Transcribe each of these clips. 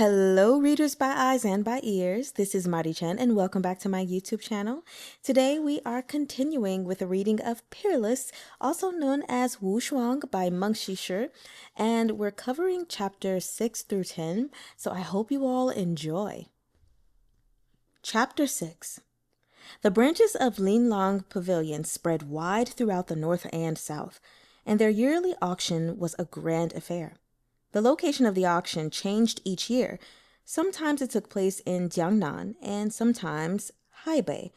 Hello, readers by eyes and by ears. This is Mari Chen, and welcome back to my YouTube channel. Today, we are continuing with a reading of Peerless, also known as Wu Shuang by Meng Xi Shi, and we're covering chapters 6 through 10, so I hope you all enjoy. Chapter 6. The branches of Linlong Pavilion spread wide throughout the north and south, and their yearly auction was a grand affair. The location of the auction changed each year. Sometimes it took place in Jiangnan and sometimes Haibei,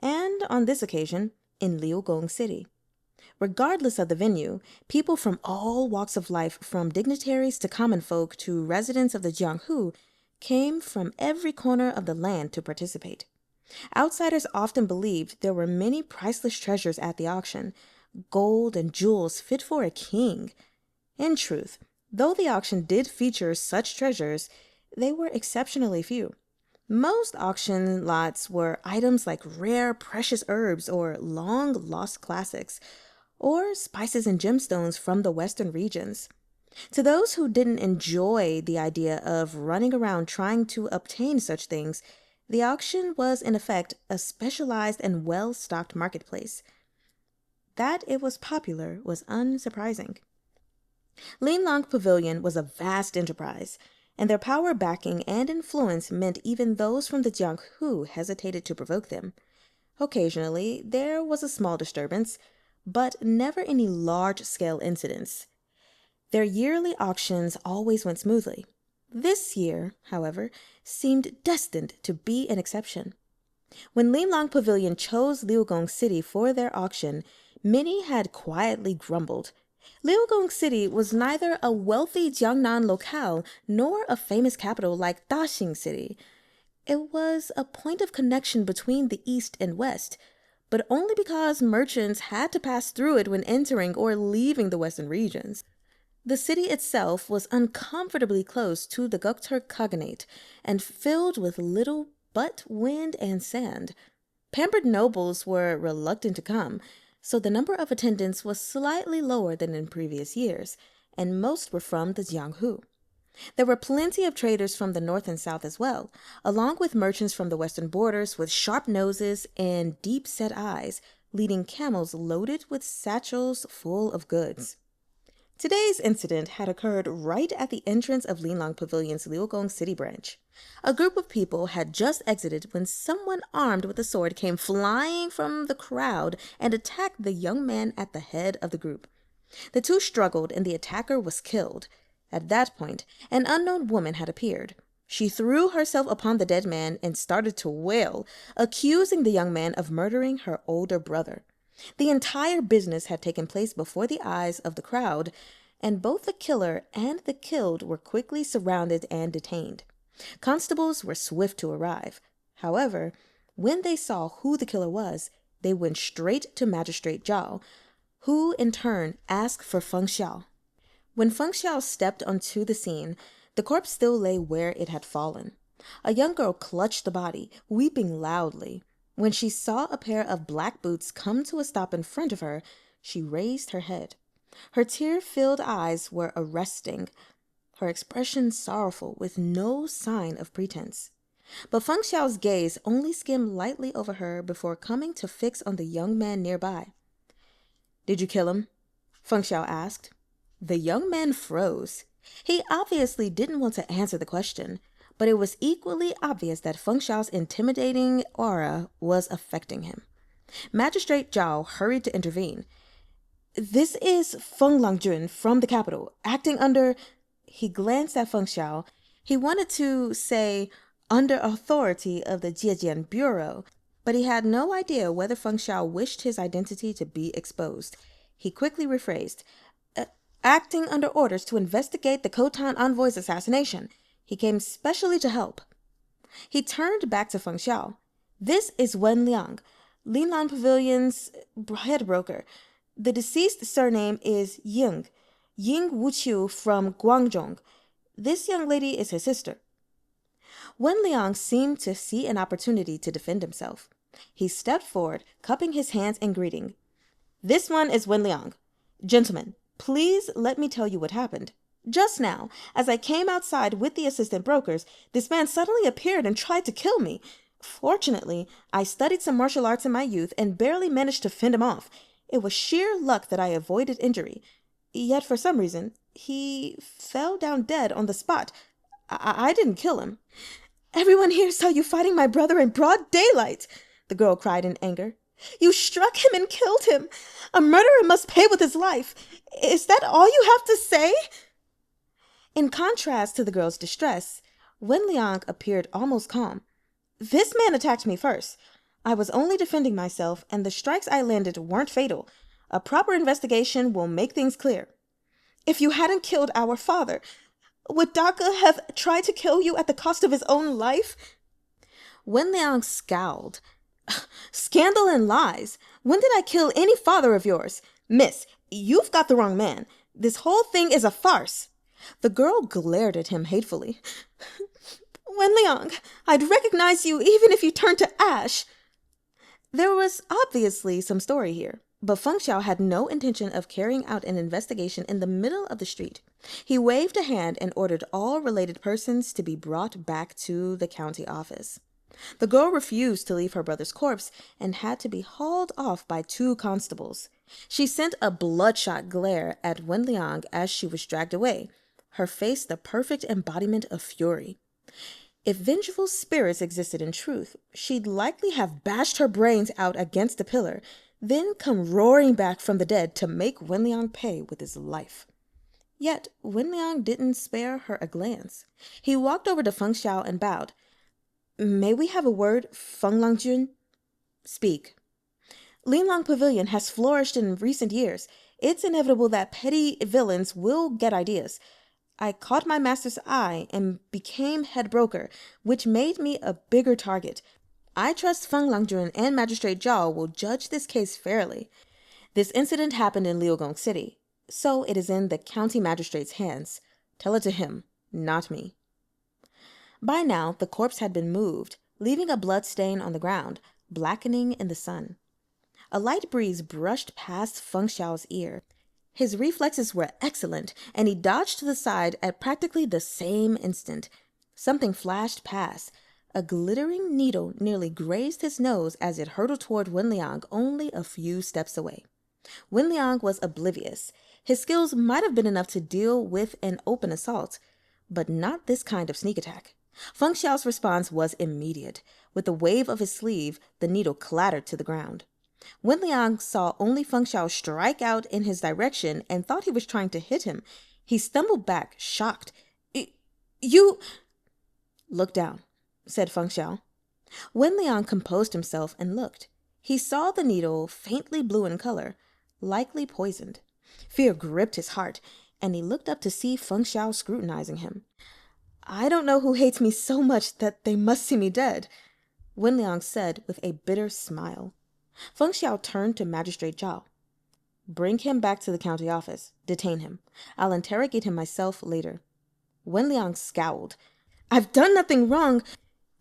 and on this occasion, in Liugong City. Regardless of the venue, people from all walks of life, from dignitaries to common folk to residents of the Jianghu, came from every corner of the land to participate. Outsiders often believed there were many priceless treasures at the auction, gold and jewels fit for a king. In truth, though the auction did feature such treasures, they were exceptionally few. Most auction lots were items like rare, precious herbs or long-lost classics, or spices and gemstones from the western regions. To those who didn't enjoy the idea of running around trying to obtain such things, the auction was in effect a specialized and well-stocked marketplace. That it was popular was unsurprising. Linlong Pavilion was a vast enterprise, and their power, backing, and influence meant even those from the Jianghu hesitated to provoke them. Occasionally, there was a small disturbance, but never any large-scale incidents. Their yearly auctions always went smoothly. This year, however, seemed destined to be an exception. When Linlong Pavilion chose Liugong City for their auction, many had quietly grumbled. Liugong City was neither a wealthy Jiangnan locale nor a famous capital like Daxing City. It was a point of connection between the east and west, but only because merchants had to pass through it when entering or leaving the western regions. The city itself was uncomfortably close to the Goktur Khaganate and filled with little but wind and sand. Pampered nobles were reluctant to come, so the number of attendants was slightly lower than in previous years, and most were from the Jianghu. There were plenty of traders from the north and south as well, along with merchants from the western borders with sharp noses and deep-set eyes, leading camels loaded with satchels full of goods. Today's incident had occurred right at the entrance of Linlong Pavilion's Liugong City branch. A group of people had just exited when someone armed with a sword came flying from the crowd and attacked the young man at the head of the group. The two struggled and the attacker was killed. At that point, an unknown woman had appeared. She threw herself upon the dead man and started to wail, accusing the young man of murdering her older brother. The entire business had taken place before the eyes of the crowd, and both the killer and the killed were quickly surrounded and detained. Constables were swift to arrive. However, when they saw who the killer was, they went straight to Magistrate Zhao, who in turn asked for Feng Xiao. When Feng Xiao stepped onto the scene, the corpse still lay where it had fallen. A young girl clutched the body, weeping loudly. When she saw a pair of black boots come to a stop in front of her, she raised her head. Her tear-filled eyes were arresting, her expression sorrowful with no sign of pretense. But Feng Xiao's gaze only skimmed lightly over her before coming to fix on the young man nearby. "Did you kill him?" Feng Xiao asked. The young man froze. He obviously didn't want to answer the question, but it was equally obvious that Feng Xiao's intimidating aura was affecting him. Magistrate Zhao hurried to intervene. "This is Feng Langjun from the capital, acting under—" He glanced at Feng Xiao. He wanted to say, "under authority of the Jiejian Bureau," but he had no idea whether Feng Xiao wished his identity to be exposed. He quickly rephrased, "acting under orders to investigate the Khotan envoy's assassination. He came specially to help." He turned back to Feng Xiao. "This is Wen Liang, Linlan Pavilion's head broker. The deceased surname is Ying Wuqiu from Guangzhou. This young lady is his sister." Wen Liang seemed to see an opportunity to defend himself. He stepped forward, cupping his hands in greeting. "This one is Wen Liang. Gentlemen, please let me tell you what happened. Just now, as I came outside with the assistant brokers, this man suddenly appeared and tried to kill me. Fortunately, I studied some martial arts in my youth and barely managed to fend him off. It was sheer luck that I avoided injury. Yet for some reason, he fell down dead on the spot. I didn't kill him. Everyone here saw you fighting my brother in broad daylight, the girl cried in anger. You struck him and killed him. A murderer must pay with his life. Is that all you have to say? In contrast to the girl's distress, Wen Liang appeared almost calm. This man attacked me first. I was only defending myself, and the strikes I landed weren't fatal. A proper investigation will make things clear. If you hadn't killed our father, would Daka have tried to kill you at the cost of his own life? Wen Liang scowled. Scandal and lies. When did I kill any father of yours? Miss, you've got the wrong man. This whole thing is a farce. The girl glared at him hatefully. Wen Liang, I'd recognize you even if you turned to ash. There was obviously some story here, but Feng Xiao had no intention of carrying out an investigation in the middle of the street. He waved a hand and ordered all related persons to be brought back to the county office. The girl refused to leave her brother's corpse and had to be hauled off by 2 constables. She sent a bloodshot glare at Wen Liang as she was dragged away, her face the perfect embodiment of fury. If vengeful spirits existed in truth, she'd likely have bashed her brains out against a pillar, then come roaring back from the dead to make Wen Liang pay with his life. Yet Wen Liang didn't spare her a glance. He walked over to Feng Xiao and bowed. May we have a word, Feng Langjun? Speak. Linlong Pavilion has flourished in recent years. It's inevitable that petty villains will get ideas. I caught my master's eye and became head broker, which made me a bigger target. I trust Feng Langjun and Magistrate Zhao will judge this case fairly. This incident happened in Liugong City, so it is in the county magistrate's hands. Tell it to him, not me. By now, the corpse had been moved, leaving a blood stain on the ground, blackening in the sun. A light breeze brushed past Feng Xiao's ear. His reflexes were excellent, and he dodged to the side at practically the same instant. Something flashed past. A glittering needle nearly grazed his nose as it hurtled toward Wen Liang only a few steps away. Wen Liang was oblivious. His skills might have been enough to deal with an open assault, but not this kind of sneak attack. Feng Xiao's response was immediate. With a wave of his sleeve, the needle clattered to the ground. Wen Liang saw only Feng Xiao strike out in his direction and thought he was trying to hit him. He stumbled back, shocked. You... Look down, said Feng Xiao. Wen Liang composed himself and looked. He saw the needle faintly blue in color, likely poisoned. Fear gripped his heart, and he looked up to see Feng Xiao scrutinizing him. I don't know who hates me so much that they must see me dead, Wen Liang said with a bitter smile. Feng Xiao turned to Magistrate Zhao. Bring him back to the county office. Detain him. I'll interrogate him myself later. Wen Liang scowled. I've done nothing wrong.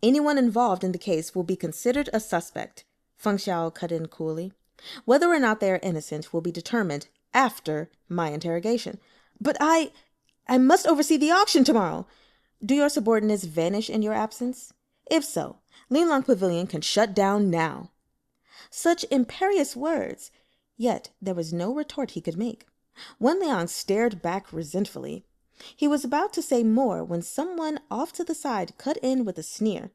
Anyone involved in the case will be considered a suspect, Feng Xiao cut in coolly. Whether or not they are innocent will be determined after my interrogation. But I must oversee the auction tomorrow. Do your subordinates vanish in your absence? If so, Linlong Pavilion can shut down now. Such imperious words, yet there was no retort he could make. Wen Liang stared back resentfully. He was about to say more when someone off to the side cut in with a sneer.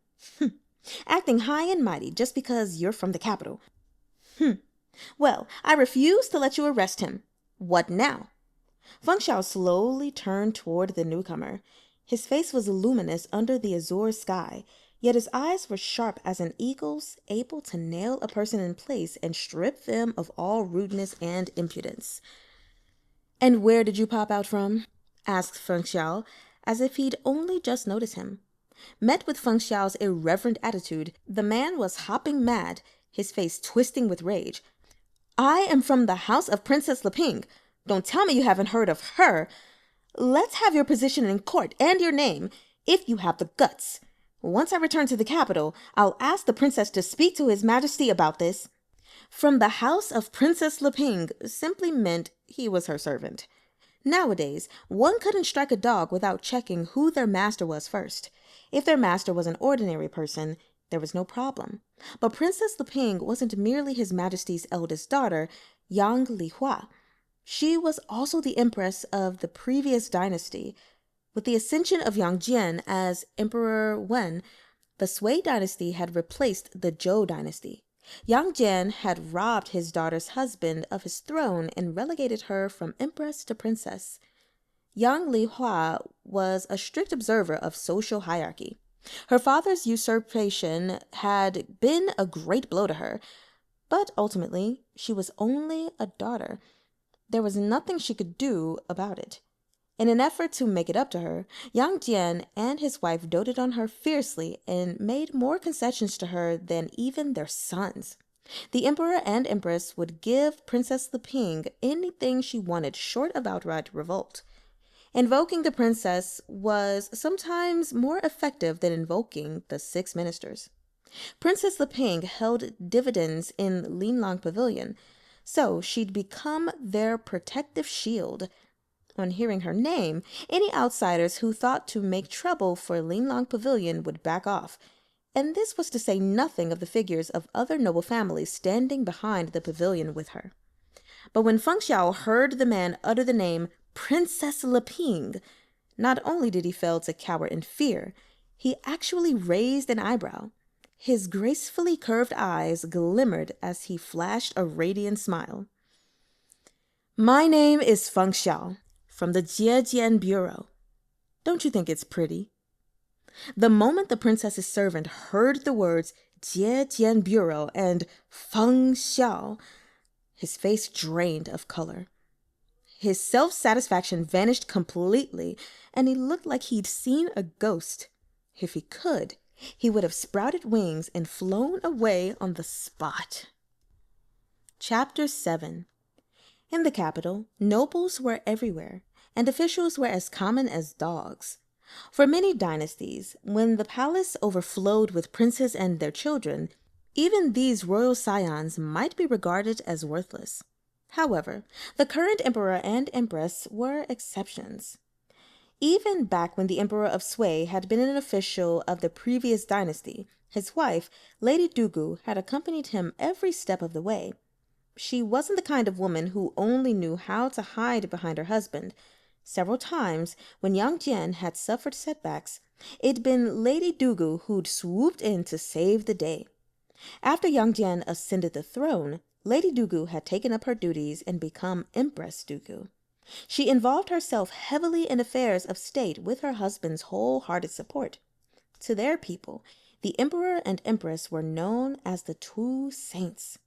Acting high and mighty just because you're from the capital. Well, I refuse to let you arrest him. What now? Feng Xiao slowly turned toward the newcomer. His face was luminous under the azure sky, yet his eyes were sharp as an eagle's, able to nail a person in place and strip them of all rudeness and impudence. And where did you pop out from? Asked Feng Xiao, as if he'd only just noticed him. Met with Feng Xiao's irreverent attitude, the man was hopping mad, his face twisting with rage. I am from the house of Princess Leping. Don't tell me you haven't heard of her. Let's have your position in court and your name, if you have the guts. Once I return to the capital, I'll ask the princess to speak to His Majesty about this. From the house of Princess Leping simply meant he was her servant. Nowadays, one couldn't strike a dog without checking who their master was first. If their master was an ordinary person, there was no problem. But Princess Liping wasn't merely His Majesty's eldest daughter, Yang Lihua. She was also the empress of the previous dynasty. With the ascension of Yang Jian as Emperor Wen, the Sui dynasty had replaced the Zhou dynasty. Yang Jian had robbed his daughter's husband of his throne and relegated her from empress to princess. Yang Lihua was a strict observer of social hierarchy. Her father's usurpation had been a great blow to her, but ultimately she was only a daughter. There was nothing she could do about it. In an effort to make it up to her, Yang Jian and his wife doted on her fiercely and made more concessions to her than even their sons. The emperor and empress would give Princess Liping anything she wanted short of outright revolt. Invoking the princess was sometimes more effective than invoking the 6 ministers. Princess Liping held dividends in Linlong Pavilion, so she'd become their protective shield. On hearing her name, any outsiders who thought to make trouble for Linlong Pavilion would back off, and this was to say nothing of the figures of other noble families standing behind the pavilion with her. But when Feng Xiao heard the man utter the name Princess Liping, not only did he fail to cower in fear, he actually raised an eyebrow. His gracefully curved eyes glimmered as he flashed a radiant smile. "My name is Feng Xiao, from the Jiejian Bureau. Don't you think it's pretty?" The moment the princess's servant heard the words Jiejian Bureau and Feng Xiao, his face drained of color. His self-satisfaction vanished completely, and he looked like he'd seen a ghost. If he could, he would have sprouted wings and flown away on the spot. Chapter 7. In the capital, nobles were everywhere, and officials were as common as dogs. For many dynasties, when the palace overflowed with princes and their children, even these royal scions might be regarded as worthless. However, the current emperor and empress were exceptions. Even back when the emperor of Sui had been an official of the previous dynasty, his wife, Lady Dugu, had accompanied him every step of the way. She wasn't the kind of woman who only knew how to hide behind her husband. Several times, when Yang Jian had suffered setbacks, it'd been Lady Dugu who'd swooped in to save the day. After Yang Jian ascended the throne, Lady Dugu had taken up her duties and become Empress Dugu. She involved herself heavily in affairs of state with her husband's wholehearted support. To their people, the emperor and empress were known as the two saints.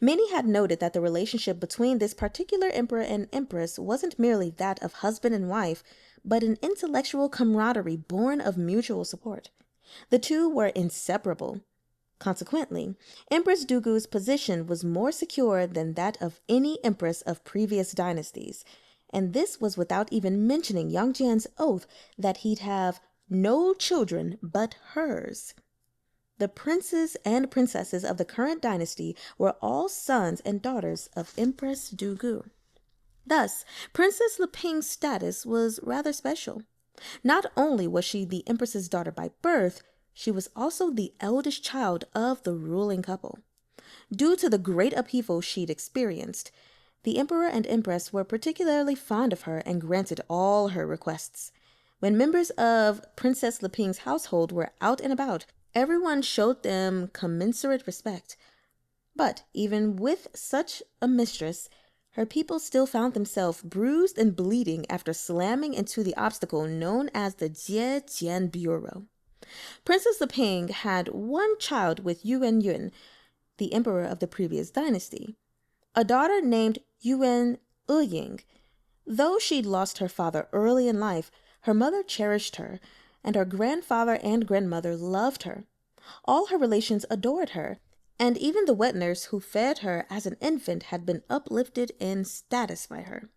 Many had noted that the relationship between this particular emperor and empress wasn't merely that of husband and wife, but an intellectual camaraderie born of mutual support. The two were inseparable. Consequently, Empress Dugu's position was more secure than that of any empress of previous dynasties, and this was without even mentioning Yang Jian's oath that he'd have no children but hers. The princes and princesses of the current dynasty were all sons and daughters of Empress Dugu. Thus, Princess Liping's status was rather special. Not only was she the empress's daughter by birth, she was also the eldest child of the ruling couple. Due to the great upheaval she'd experienced, the emperor and empress were particularly fond of her and granted all her requests. When members of Princess Liping's household were out and about, everyone showed them commensurate respect. But even with such a mistress, her people still found themselves bruised and bleeding after slamming into the obstacle known as the Jiejian Bureau. Princess Liping had one child with Yuan Yun, the emperor of the previous dynasty, a daughter named Yuan Ying. Though she'd lost her father early in life, her mother cherished her, and her grandfather and grandmother loved her. All her relations adored her, and even the wet nurse who fed her as an infant had been uplifted in status by her.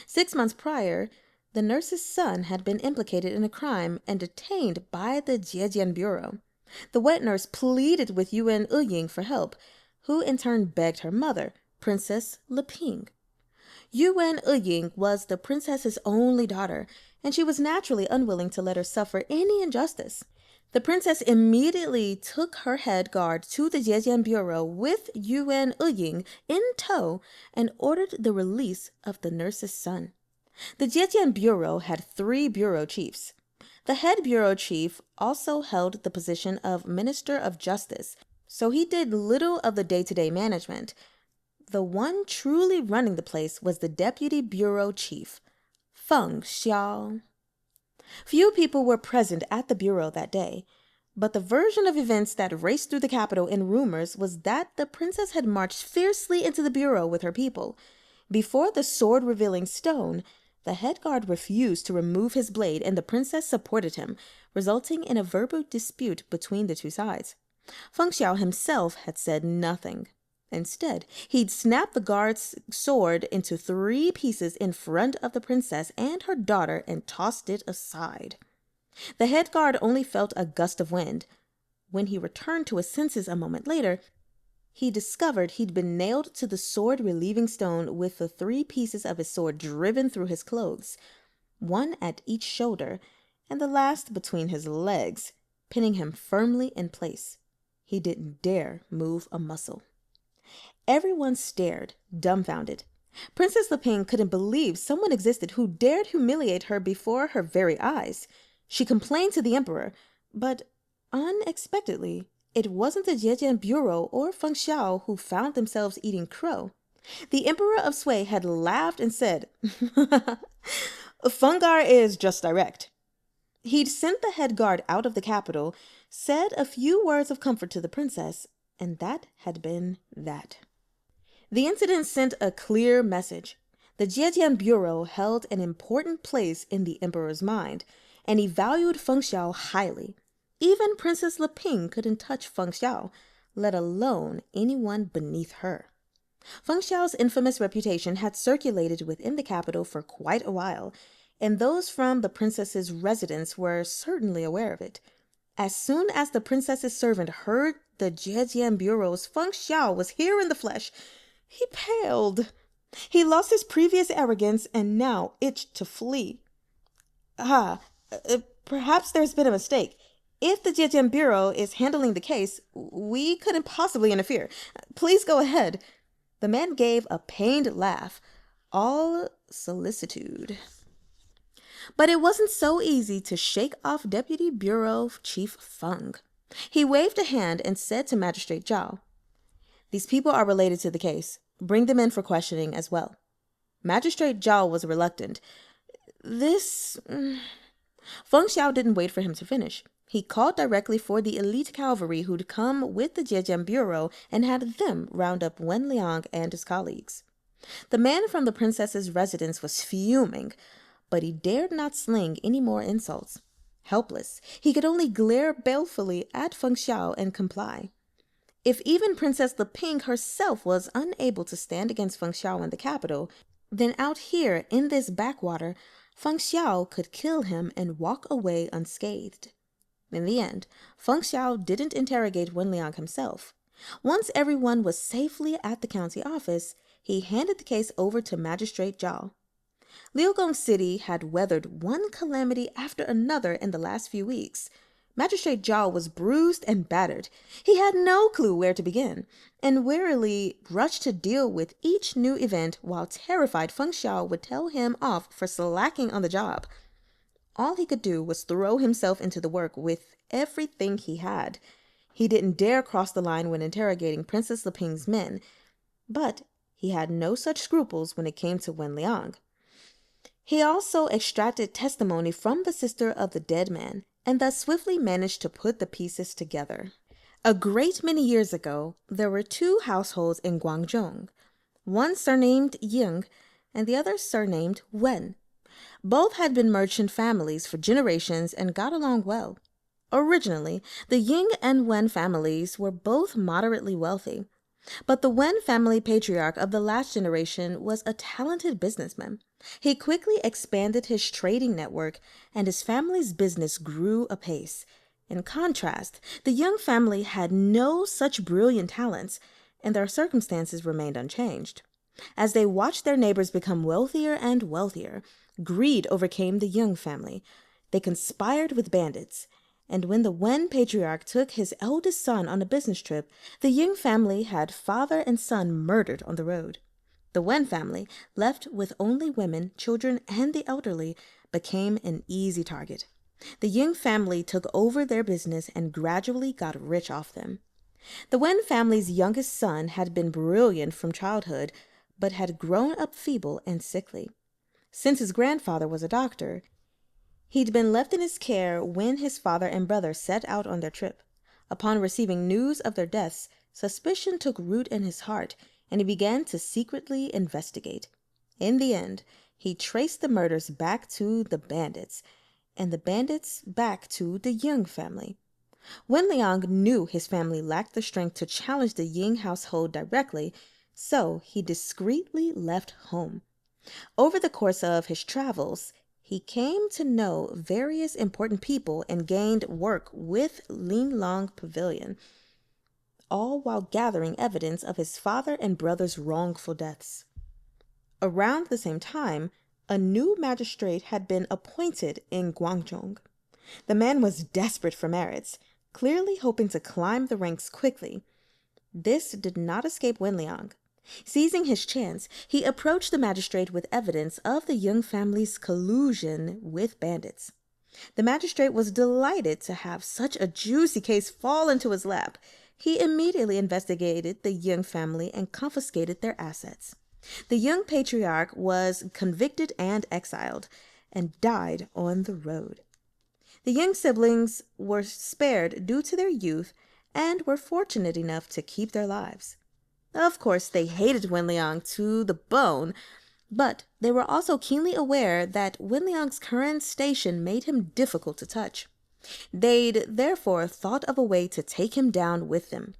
6 months prior, the nurse's son had been implicated in a crime and detained by the Jiejian Bureau. The wet nurse pleaded with Yuan Ying for help, who in turn begged her mother, Princess Liping. Yuan Ying was the princess's only daughter, and she was naturally unwilling to let her suffer any injustice. The princess immediately took her head guard to the Zhejian bureau with Yuan Ying in tow and ordered the release of the nurse's son. The Zhejian bureau had 3 bureau chiefs. The head bureau chief also held the position of Minister of Justice, so he did little of the day-to-day management. The one truly running the place was the deputy bureau chief, Feng Xiao. Few people were present at the bureau that day, but the version of events that raced through the capital in rumors was that the princess had marched fiercely into the bureau with her people. Before the sword-revealing stone, the head guard refused to remove his blade, and the princess supported him, resulting in a verbal dispute between the two sides. Feng Xiao himself had said nothing. Instead, he'd snapped the guard's sword into 3 pieces in front of the princess and her daughter and tossed it aside. The head guard only felt a gust of wind. When he returned to his senses a moment later, he discovered he'd been nailed to the sword-relieving stone with the 3 pieces of his sword driven through his clothes, one at each shoulder and the last between his legs, pinning him firmly in place. He didn't dare move a muscle. Everyone stared, dumbfounded. Princess Leping couldn't believe someone existed who dared humiliate her before her very eyes. She complained to the emperor, but unexpectedly, it wasn't the Zhejian bureau or Feng Xiao who found themselves eating crow. The emperor of Sui had laughed and said, "Fungar is just direct." He'd sent the head guard out of the capital, said a few words of comfort to the princess, and that had been that. The incident sent a clear message. The Zhejian bureau held an important place in the emperor's mind, and he valued Feng Xiao highly. Even Princess Leping couldn't touch Feng Xiao, let alone anyone beneath her. Feng Xiao's infamous reputation had circulated within the capital for quite a while, and those from the princess's residence were certainly aware of it. As soon as the princess's servant heard the Zhejian bureau's Feng Xiao was here in the flesh, he paled. He lost his previous arrogance and now itched to flee. Perhaps there's been a mistake. If the Zhejian bureau is handling the case, we couldn't possibly interfere. Please go ahead. The man gave a pained laugh, all solicitude. But it wasn't so easy to shake off Deputy Bureau Chief Feng. He waved a hand and said to Magistrate Zhao, "These people are related to the case. Bring them in for questioning as well." Magistrate Zhao was reluctant. Feng Xiao didn't wait for him to finish. He called directly for the elite cavalry who'd come with the Zhejian bureau and had them round up Wen Liang and his colleagues. The man from the princess's residence was fuming, but he dared not sling any more insults. Helpless, he could only glare balefully at Feng Xiao and comply. If even Princess Leping herself was unable to stand against Feng Xiao in the capital, then out here in this backwater, Feng Xiao could kill him and walk away unscathed. In the end, Feng Xiao didn't interrogate Wen Liang himself. Once everyone was safely at the county office, he handed the case over to Magistrate Zhao. Liugong City had weathered one calamity after another in the last few weeks. Magistrate Zhao was bruised and battered. He had no clue where to begin, and wearily rushed to deal with each new event while terrified Feng Xiao would tell him off for slacking on the job. All he could do was throw himself into the work with everything he had. He didn't dare cross the line when interrogating Princess Leping's men, but he had no such scruples when it came to Wen Liang. He also extracted testimony from the sister of the dead man, and thus swiftly managed to put the pieces together. A great many years ago, there were 2 households in Guangzhou, one surnamed Ying and the other surnamed Wen. Both had been merchant families for generations and got along well. Originally, the Ying and Wen families were both moderately wealthy, but the Wen family patriarch of the last generation was a talented businessman. He quickly expanded his trading network, and his family's business grew apace. In contrast, the Young family had no such brilliant talents, and their circumstances remained unchanged. As they watched their neighbors become wealthier and wealthier, greed overcame the Young family. They conspired with bandits. And when the Wen patriarch took his eldest son on a business trip, the Ying family had father and son murdered on the road. The Wen family, left with only women, children, and the elderly, became an easy target. The Ying family took over their business and gradually got rich off them. The Wen family's youngest son had been brilliant from childhood, but had grown up feeble and sickly. Since his grandfather was a doctor, he'd been left in his care when his father and brother set out on their trip. Upon receiving news of their deaths, suspicion took root in his heart, and he began to secretly investigate. In the end, he traced the murders back to the bandits, and the bandits back to the Ying family. Wen Liang knew his family lacked the strength to challenge the Ying household directly, so he discreetly left home. Over the course of his travels, he came to know various important people and gained work with Linlong Pavilion, all while gathering evidence of his father and brother's wrongful deaths. Around the same time, a new magistrate had been appointed in Guangzhou. The man was desperate for merits, clearly hoping to climb the ranks quickly. This did not escape Wen Liang. Seizing his chance, he approached the magistrate with evidence of the Young family's collusion with bandits. The magistrate was delighted to have such a juicy case fall into his lap. He immediately investigated the Young family and confiscated their assets. The Young patriarch was convicted and exiled, and died on the road. The Young siblings were spared due to their youth and were fortunate enough to keep their lives. Of course, they hated Wen Liang to the bone, but they were also keenly aware that Wen Liang's current station made him difficult to touch. They'd therefore thought of a way to take him down with them.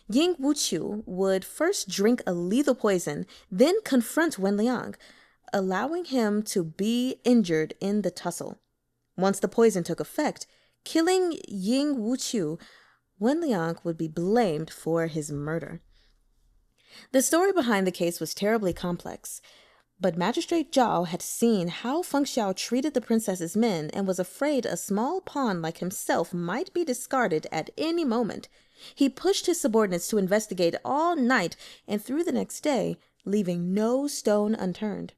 Ying Wuqiu would first drink a lethal poison, then confront Wen Liang, allowing him to be injured in the tussle. Once the poison took effect, killing Ying Wuqiu, Wen Liang would be blamed for his murder. The story behind the case was terribly complex, but Magistrate Zhao had seen how Feng Xiao treated the princess's men and was afraid a small pawn like himself might be discarded at any moment. He pushed his subordinates to investigate all night and through the next day, leaving no stone unturned.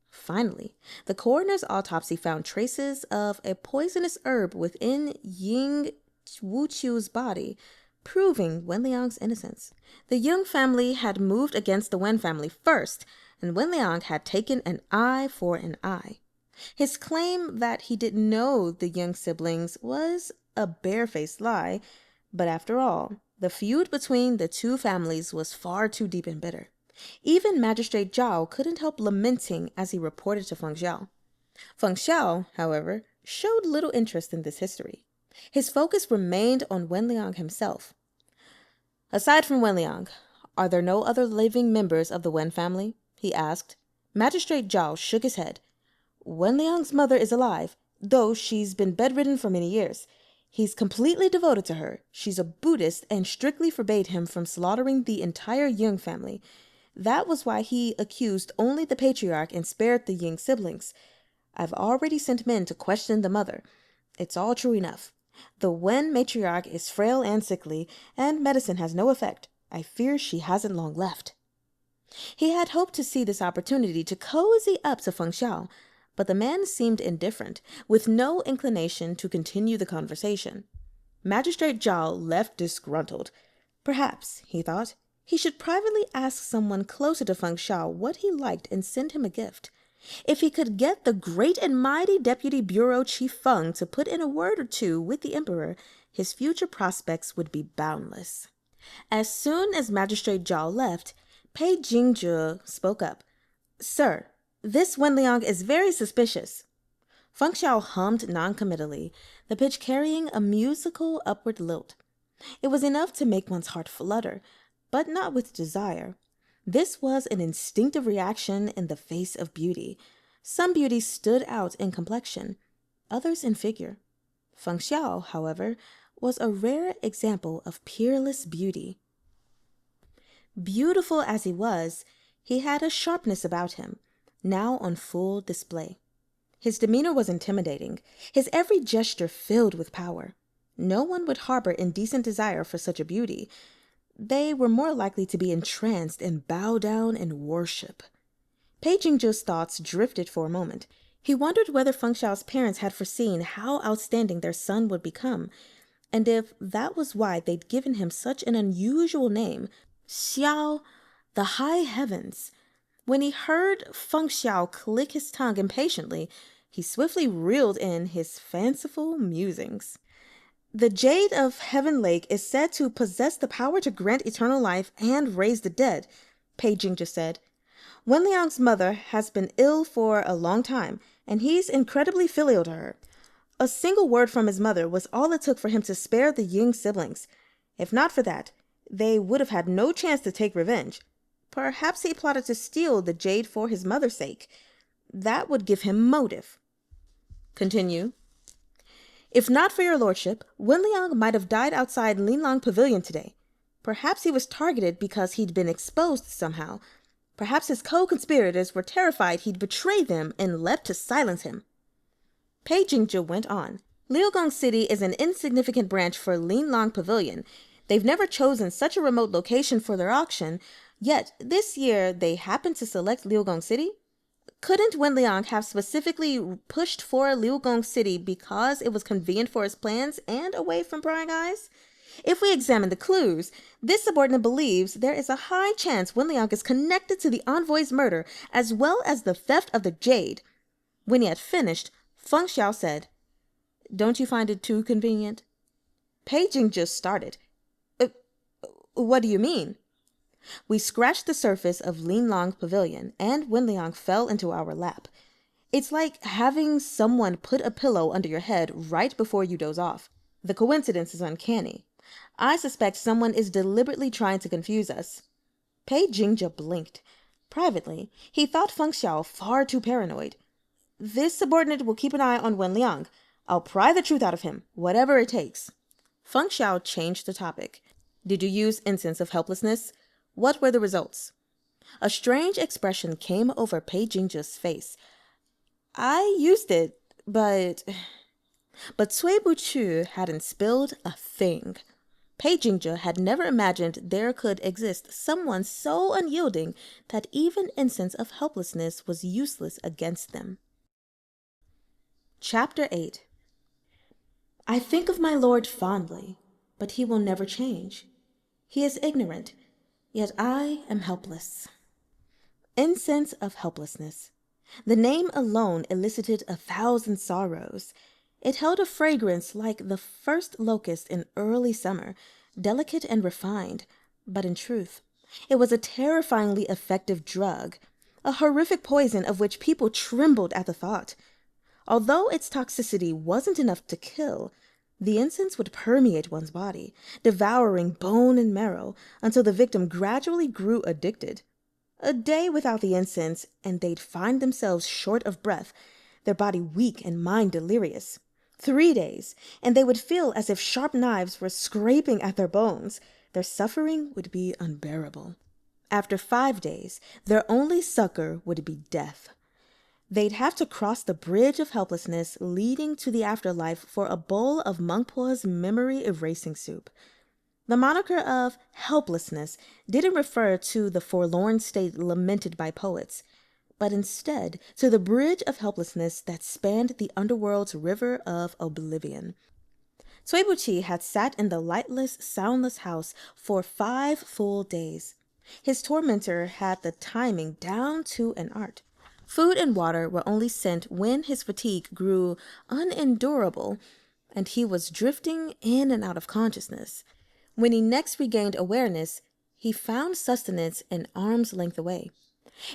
Finally, the coroner's autopsy found traces of a poisonous herb within Ying Wuqiu's body, proving Wen Liang's innocence. The Young family had moved against the Wen family first, and Wen Liang had taken an eye for an eye. His claim that he didn't know the Young siblings was a barefaced lie, but after all, the feud between the two families was far too deep and bitter. Even Magistrate Zhao couldn't help lamenting as he reported to Feng Xiao. Feng Xiao, however, showed little interest in this history. His focus remained on Wen Liang himself. Aside from Wen Liang, are there no other living members of the Wen family? He asked. Magistrate Zhao shook his head. Wen Liang's mother is alive, though she's been bedridden for many years. He's completely devoted to her. She's a Buddhist and strictly forbade him from slaughtering the entire Ying family. That was why he accused only the patriarch and spared the Ying siblings. I've already sent men to question the mother. It's all true enough. The Wen matriarch is frail and sickly, and medicine has no effect. I fear she hasn't long left. He had hoped to see this opportunity to cozy up to Feng Xiao, but the man seemed indifferent, with no inclination to continue the conversation. Magistrate Zhao left disgruntled. Perhaps, he thought, he should privately ask someone closer to Feng Xiao what he liked and send him a gift. If he could get the great and mighty Deputy Bureau Chief Feng to put in a word or two with the emperor, his future prospects would be boundless. As soon as Magistrate Zhao left, Pei Jingzhe spoke up. Sir, this Wen Liang is very suspicious. Feng Xiao hummed noncommittally, the pitch carrying a musical upward lilt. It was enough to make one's heart flutter, but not with desire. This was an instinctive reaction in the face of beauty. Some beauties stood out in complexion, others in figure. Feng Xiao, however, was a rare example of peerless beauty. Beautiful as he He had a sharpness about him, now on full display. His demeanor was intimidating, his every gesture filled with power. No one would harbor indecent desire for such a beauty. They were more likely to be entranced and bow down in worship. Pei Jingzhe's thoughts drifted for a moment. He wondered whether Feng Xiao's parents had foreseen how outstanding their son would become, and if that was why they'd given him such an unusual name, Xiao, the high heavens. When he heard Feng Xiao click his tongue impatiently, he swiftly reeled in his fanciful musings. The Jade of Heaven Lake is said to possess the power to grant eternal life and raise the dead, Pei Jingzhe said. Wenliang's mother has been ill for a long time, and he's incredibly filial to her. A single word from his mother was all it took for him to spare the Ying siblings. If not for that, they would have had no chance to take revenge. Perhaps he plotted to steal the jade for his mother's sake. That would give him motive. Continue. If not for your lordship, Wenliang might have died outside Linlong Pavilion today. Perhaps he was targeted because he'd been exposed somehow. Perhaps his co-conspirators were terrified he'd betray them and leapt to silence him. Pei Jingzhe went on. Liugong City is an insignificant branch for Linlong Pavilion. They've never chosen such a remote location for their auction, yet this year they happened to select Liugong City. Couldn't Wenliang have specifically pushed for Liugong City because it was convenient for his plans and away from prying eyes? If we examine the clues, this subordinate believes there is a high chance Wenliang is connected to the envoy's murder as well as the theft of the jade. When he had finished, Feng Xiao said, "Don't you find it too convenient?" Pei Jingzhe started. What do you mean?" We scratched the surface of Linlong Pavilion, and Wenliang fell into our lap. It's like having someone put a pillow under your head right before you doze off. The coincidence is uncanny. I suspect someone is deliberately trying to confuse us. Pei Jingzhe blinked. Privately, he thought Feng Xiao far too paranoid. This subordinate will keep an eye on Wenliang. I'll pry the truth out of him, whatever it takes. Feng Xiao changed the topic. Did you use incense of helplessness? What were the results? A strange expression came over Pei Jingzhe's face. I used it, but Cui Buchu hadn't spilled a thing. Pei Jingzhe had never imagined there could exist someone so unyielding that even incense of helplessness was useless against them. Chapter 8. I think of my lord fondly, but he will never change. He is ignorant, yet I am helpless. Incense of helplessness. The name alone elicited 1,000 sorrows. It held a fragrance like the first locust in early summer, delicate and refined, but in truth, it was a terrifyingly effective drug, a horrific poison of which people trembled at the thought. Although its toxicity wasn't enough to kill, the incense would permeate one's body, devouring bone and marrow until the victim gradually grew addicted. A day without the incense, and they'd find themselves short of breath, their body weak and mind delirious. 3 days, and they would feel as if sharp knives were scraping at their bones. Their suffering would be unbearable. After 5 days, their only succor would be death. They'd have to cross the bridge of helplessness leading to the afterlife for a bowl of Mengpo's memory-erasing soup. The moniker of helplessness didn't refer to the forlorn state lamented by poets, but instead to the bridge of helplessness that spanned the underworld's river of oblivion. Cui Buchi had sat in the lightless, soundless house for 5 full days. His tormentor had the timing down to an art. Food and water were only sent when his fatigue grew unendurable and he was drifting in and out of consciousness. When he next regained awareness, he found sustenance an arm's length away.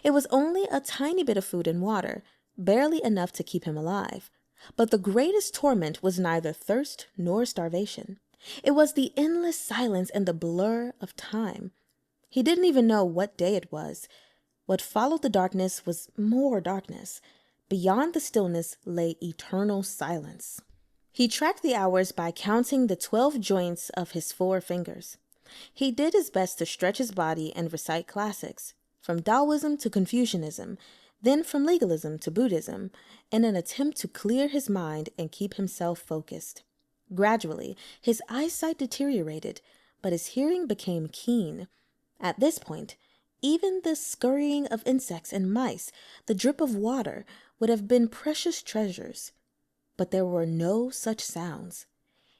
It was only a tiny bit of food and water, barely enough to keep him alive. But the greatest torment was neither thirst nor starvation. It was the endless silence and the blur of time. He didn't even know what day it was. What followed the darkness was more darkness. Beyond the stillness lay eternal silence. He tracked the hours by counting the 12 joints of his 4 fingers. He did his best to stretch his body and recite classics. from Taoism to Confucianism, then from legalism to Buddhism, in an attempt to clear his mind and keep himself focused. Gradually, his eyesight deteriorated, but his hearing became keen. At this point, even the scurrying of insects and mice, the drip of water, would have been precious treasures. But there were no such sounds.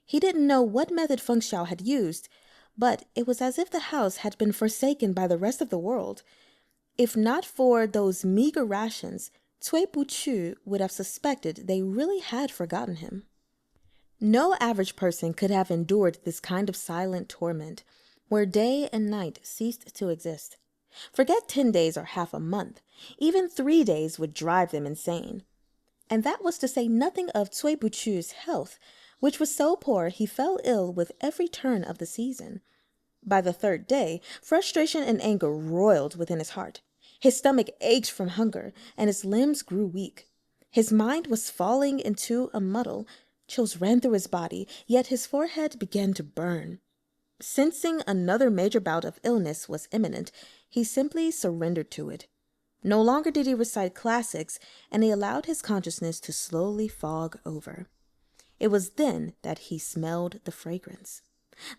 He didn't know what method Feng Xiao had used, but it was as if the house had been forsaken by the rest of the world. If not for those meager rations, Cui Buchu would have suspected they really had forgotten him. No average person could have endured this kind of silent torment, where day and night ceased to exist. Forget 10 days or half a month. Even 3 days would drive them insane. And that was to say nothing of Cui Buchu's health, which was so poor he fell ill with every turn of the season. By the 3rd day, frustration and anger roiled within his heart. His stomach ached from hunger, and his limbs grew weak. His mind was falling into a muddle. Chills ran through his body, yet his forehead began to burn. Sensing another major bout of illness was imminent, he simply surrendered to it. No longer did he recite classics, and he allowed his consciousness to slowly fog over. It was then that he smelled the fragrance.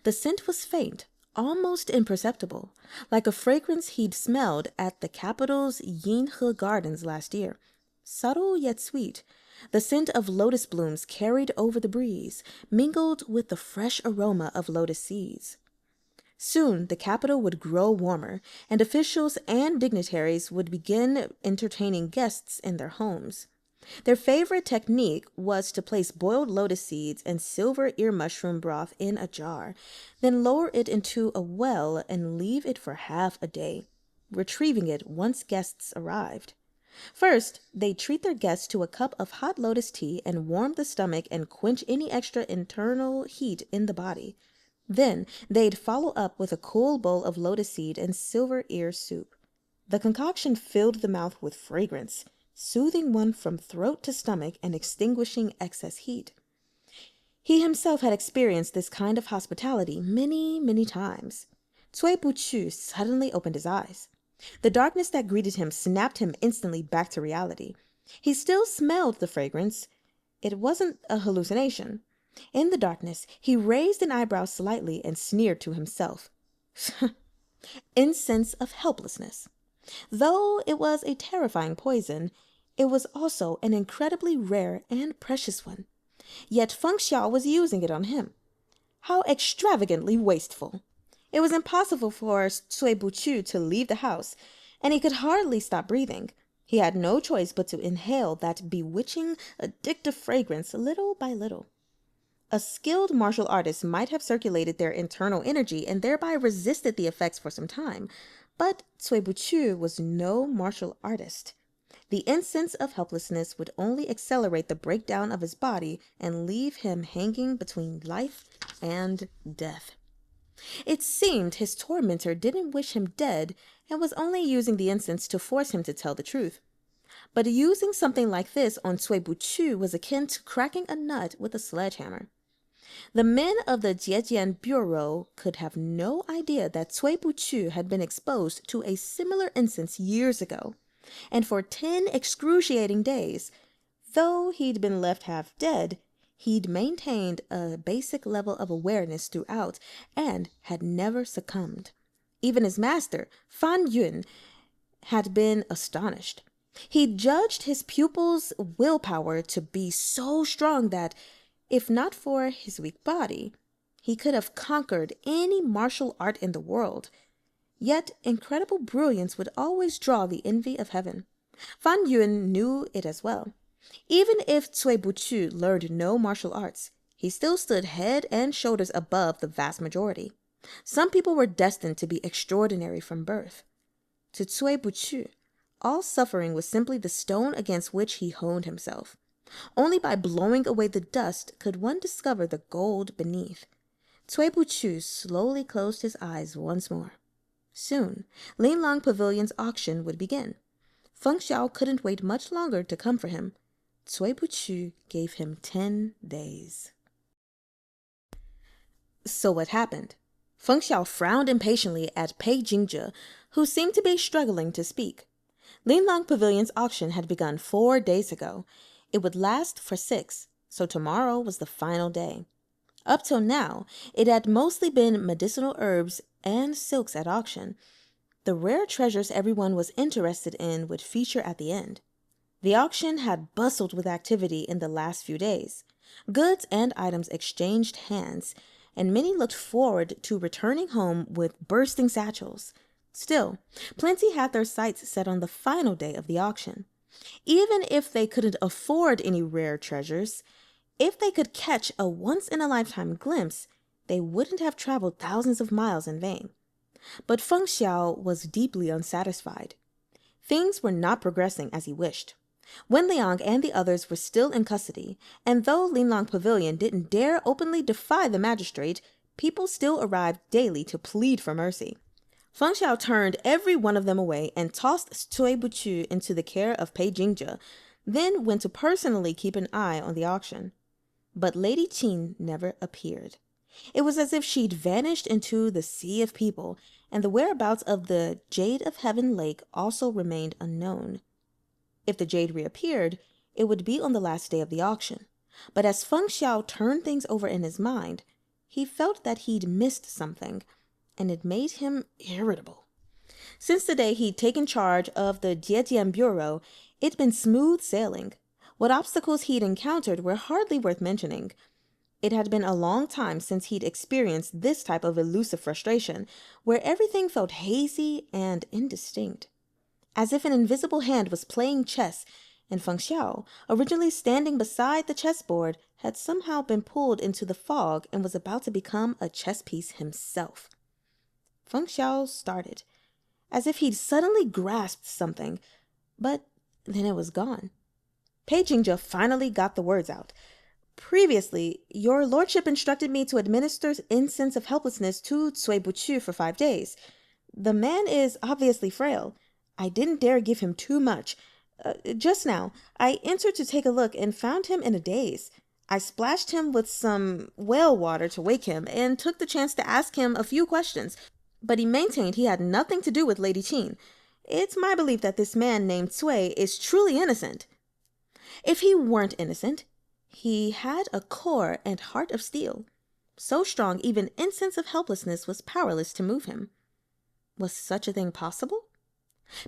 The scent was faint, almost imperceptible, like a fragrance he'd smelled at the capital's Yinhe Gardens last year. Subtle yet sweet, the scent of lotus blooms carried over the breeze, mingled with the fresh aroma of lotus seeds. Soon the capital would grow warmer, and officials and dignitaries would begin entertaining guests in their homes. Their favorite technique was to place boiled lotus seeds and silver ear mushroom broth in a jar, then lower it into a well and leave it for half a day, retrieving it once guests arrived. First, they'd treat their guests to a cup of hot lotus tea and warm the stomach and quench any extra internal heat in the body. Then they'd follow up with a cool bowl of lotus seed and silver ear soup. The concoction filled the mouth with fragrance, soothing one from throat to stomach and extinguishing excess heat. He himself had experienced this kind of hospitality many, many times. Cui Buchu suddenly opened his eyes. The darkness that greeted him snapped him instantly back to reality. He still smelled the fragrance. It wasn't a hallucination. In the darkness, he raised an eyebrow slightly and sneered to himself. Incense of helplessness. Though it was a terrifying poison, it was also an incredibly rare and precious one. Yet Feng Xiao was using it on him. How extravagantly wasteful. It was impossible for Cui Buchu to leave the house, and he could hardly stop breathing. He had no choice but to inhale that bewitching, addictive fragrance little by little. A skilled martial artist might have circulated their internal energy and thereby resisted the effects for some time, but Cui Buchu was no martial artist. The incense of helplessness would only accelerate the breakdown of his body and leave him hanging between life and death. It seemed his tormentor didn't wish him dead and was only using the incense to force him to tell the truth. But using something like this on Cui Buchu was akin to cracking a nut with a sledgehammer. The men of the Jiejian Bureau could have no idea that Cui Buchu had been exposed to a similar incense years ago, and for 10 excruciating days, though he'd been left half dead, he'd maintained a basic level of awareness throughout and had never succumbed. Even his master, Fan Yun, had been astonished. He judged his pupil's willpower to be so strong that, if not for his weak body, he could have conquered any martial art in the world. Yet incredible brilliance would always draw the envy of heaven. Fan Yun knew it as well. Even if Cui Buchu learned no martial arts, he still stood head and shoulders above the vast majority. Some people were destined to be extraordinary from birth. To Cui Buchu, all suffering was simply the stone against which he honed himself. Only by blowing away the dust could one discover the gold beneath. Cui Buchu slowly closed his eyes once more. Soon, Linlong Pavilion's auction would begin. Feng Xiao couldn't wait much longer to come for him. Cui Buchu gave him 10 days. So what happened? Feng Xiao frowned impatiently at Pei Jingzhe, who seemed to be struggling to speak. Linlong Pavilion's auction had begun 4 days ago. It would last for 6, so tomorrow was the final day. Up till now, it had mostly been medicinal herbs and silks at auction. The rare treasures everyone was interested in would feature at the end. The auction had bustled with activity in the last few days. Goods and items exchanged hands, and many looked forward to returning home with bursting satchels. Still, plenty had their sights set on the final day of the auction. Even if they couldn't afford any rare treasures, if they could catch a once-in-a-lifetime glimpse, they wouldn't have traveled thousands of miles in vain. But Feng Xiao was deeply unsatisfied. Things were not progressing as he wished. Wen Liang and the others were still in custody, and though Linlong Pavilion didn't dare openly defy the magistrate, people still arrived daily to plead for mercy. Feng Xiao turned every one of them away and tossed Cui Buchu into the care of Pei Jingjie, then went to personally keep an eye on the auction. But Lady Qin never appeared. It was as if she'd vanished into the sea of people, and the whereabouts of the Jade of Heaven Lake also remained unknown. If the jade reappeared, it would be on the last day of the auction. But as Feng Xiao turned things over in his mind, he felt that he'd missed something, and it made him irritable. Since the day he'd taken charge of the Jietian Bureau, it'd been smooth sailing. What obstacles he'd encountered were hardly worth mentioning. It had been a long time since he'd experienced this type of elusive frustration, where everything felt hazy and indistinct. As if an invisible hand was playing chess, and Feng Xiao, originally standing beside the chessboard, had somehow been pulled into the fog and was about to become a chess piece himself. Feng Xiao started, as if he'd suddenly grasped something, but then it was gone. Pei Jingjie finally got the words out. "Previously, your lordship instructed me to administer incense of helplessness to Cui Buchu for 5 days. The man is obviously frail. I didn't dare give him too much. Just now, I entered to take a look and found him in a daze. I splashed him with some whale water to wake him and took the chance to ask him a few questions, but he maintained he had nothing to do with Lady Qin. It's my belief that this man named Cui is truly innocent." If he weren't innocent, he had a core and heart of steel. So strong, even incense of helplessness was powerless to move him. Was such a thing possible?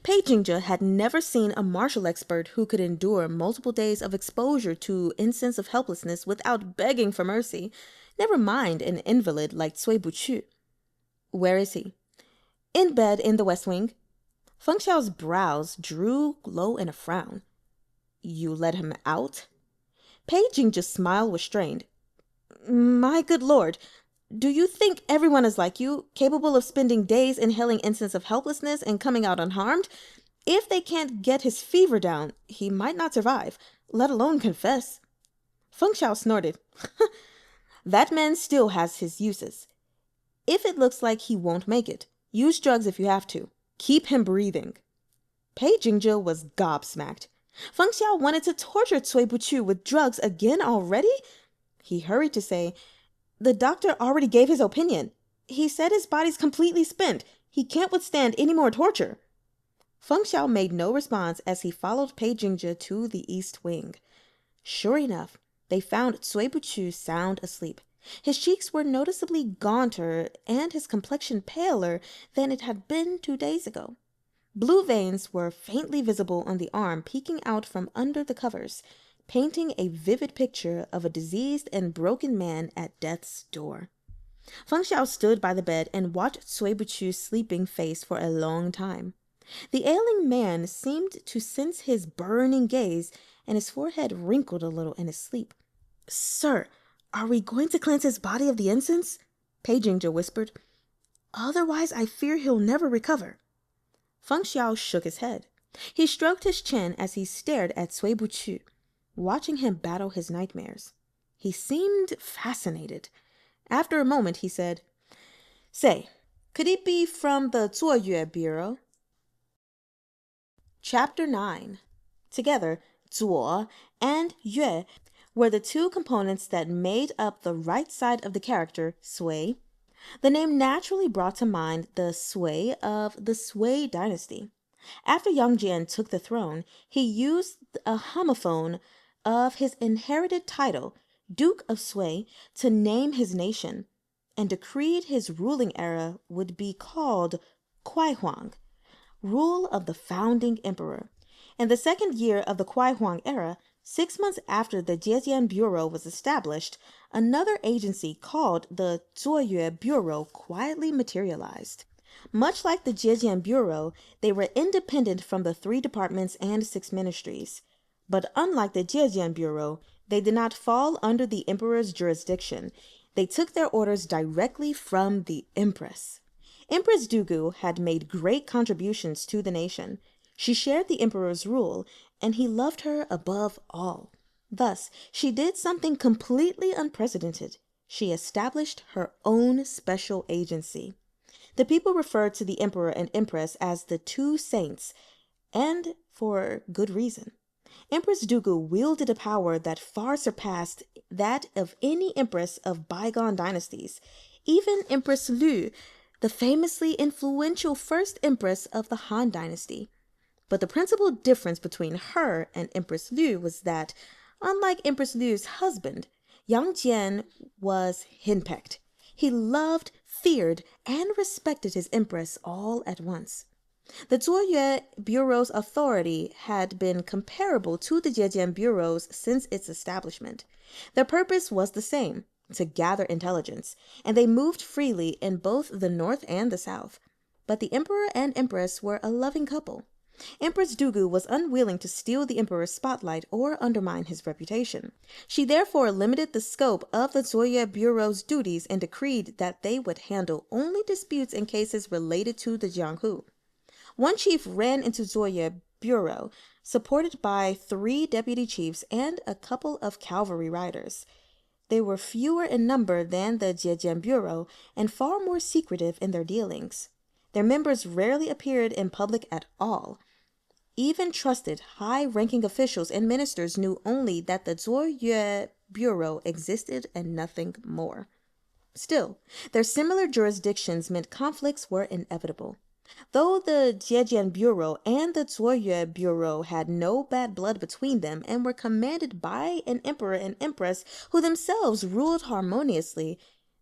Pei Jingjie had never seen a martial expert who could endure multiple days of exposure to incense of helplessness without begging for mercy, never mind an invalid like Cui Buchu. "Where is he?" "In bed in the West Wing." Feng Xiao's brows drew low in a frown. "You let him out?" Pei Jingjie's smile was strained. "My good lord, do you think everyone is like you, capable of spending days inhaling incense of helplessness and coming out unharmed? If they can't get his fever down, he might not survive, let alone confess." Feng Xiao snorted. "That man still has his uses. If it looks like he won't make it, use drugs if you have to. Keep him breathing." Pei Jingjie was gobsmacked. Feng Xiao wanted to torture Cui Buchu with drugs again already? He hurried to say, "The doctor already gave his opinion. He said his body's completely spent. He can't withstand any more torture." Feng Xiao made no response as he followed Pei Jingjie to the East Wing. Sure enough, they found Cui Buchu sound asleep. His cheeks were noticeably gaunter and his complexion paler than it had been 2 days ago. Blue veins were faintly visible on the arm peeking out from under the covers, painting a vivid picture of a diseased and broken man at death's door. Feng Xiao stood by the bed and watched Cui Buchu's sleeping face for a long time. The ailing man seemed to sense his burning gaze, and his forehead wrinkled a little in his sleep. "Sir, are we going to cleanse his body of the incense?" Pei Jingjie whispered. "Otherwise, I fear he'll never recover." Feng Xiao shook his head. He stroked his chin as he stared at Cui Buchu, watching him battle his nightmares. He seemed fascinated. After a moment, he said, "Say, could he be from the Zuoyue Bureau?" Chapter 9. Together, Zuo and Yue were the 2 components that made up the right side of the character Sui. The name naturally brought to mind the sway of the Sui dynasty. After Yang Jian took the throne, he used a homophone of his inherited title, Duke of Sui, to name his nation, and decreed his ruling era would be called Kuai Huang, rule of the founding emperor. In the second year of the Kuai Huang era, 6 months after the Zhejian Bureau was established, another agency called the Zuoyue Bureau quietly materialized. Much like the Zhejian Bureau, they were independent from the 3 departments and 6 ministries. But unlike the Zhejian Bureau, they did not fall under the emperor's jurisdiction. They took their orders directly from the empress. Empress Dugu had made great contributions to the nation. She shared the emperor's rule, and he loved her above all. Thus, she did something completely unprecedented. She established her own special agency. The people referred to the emperor and empress as the 2 saints, and for good reason. Empress Dugu wielded a power that far surpassed that of any empress of bygone dynasties. Even Empress Lu, the famously influential first empress of the Han dynasty. But the principal difference between her and Empress Lu was that, unlike Empress Lu's husband, Yang Jian was henpecked. He loved, feared, and respected his empress all at once. The Zuoyue Bureau's authority had been comparable to the Zhejian Bureau's since its establishment. Their purpose was the same, to gather intelligence, and they moved freely in both the north and the south. But the emperor and empress were a loving couple. Empress Dugu was unwilling to steal the emperor's spotlight or undermine his reputation. She therefore limited the scope of the Zuoyue Bureau's duties and decreed that they would handle only disputes and cases related to the Jianghu. One chief ran into Zuoyue Bureau, supported by 3 deputy chiefs and a couple of cavalry riders. They were fewer in number than the Zhejian Bureau and far more secretive in their dealings. Their members rarely appeared in public at all. Even trusted high-ranking officials and ministers knew only that the Zuoyue Bureau existed and nothing more. Still, their similar jurisdictions meant conflicts were inevitable. Though the Zhejian Bureau and the Zuoyue Bureau had no bad blood between them and were commanded by an emperor and empress who themselves ruled harmoniously,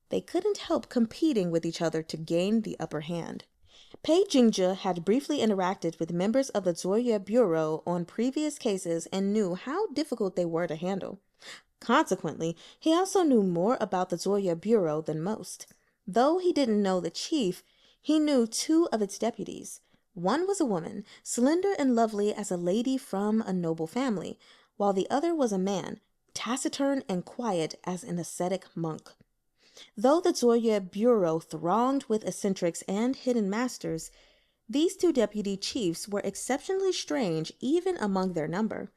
they couldn't help competing with each other to gain the upper hand. Pei Jingzhe had briefly interacted with members of the Zuoyue Bureau on previous cases and knew how difficult they were to handle. Consequently, he also knew more about the Zuoyue Bureau than most. Though he didn't know the chief, he knew 2 of its deputies. One was a woman, slender and lovely as a lady from a noble family, while the other was a man, taciturn and quiet as an ascetic monk. Though the Zuoyue Bureau thronged with eccentrics and hidden masters, these 2 deputy chiefs were exceptionally strange even among their number.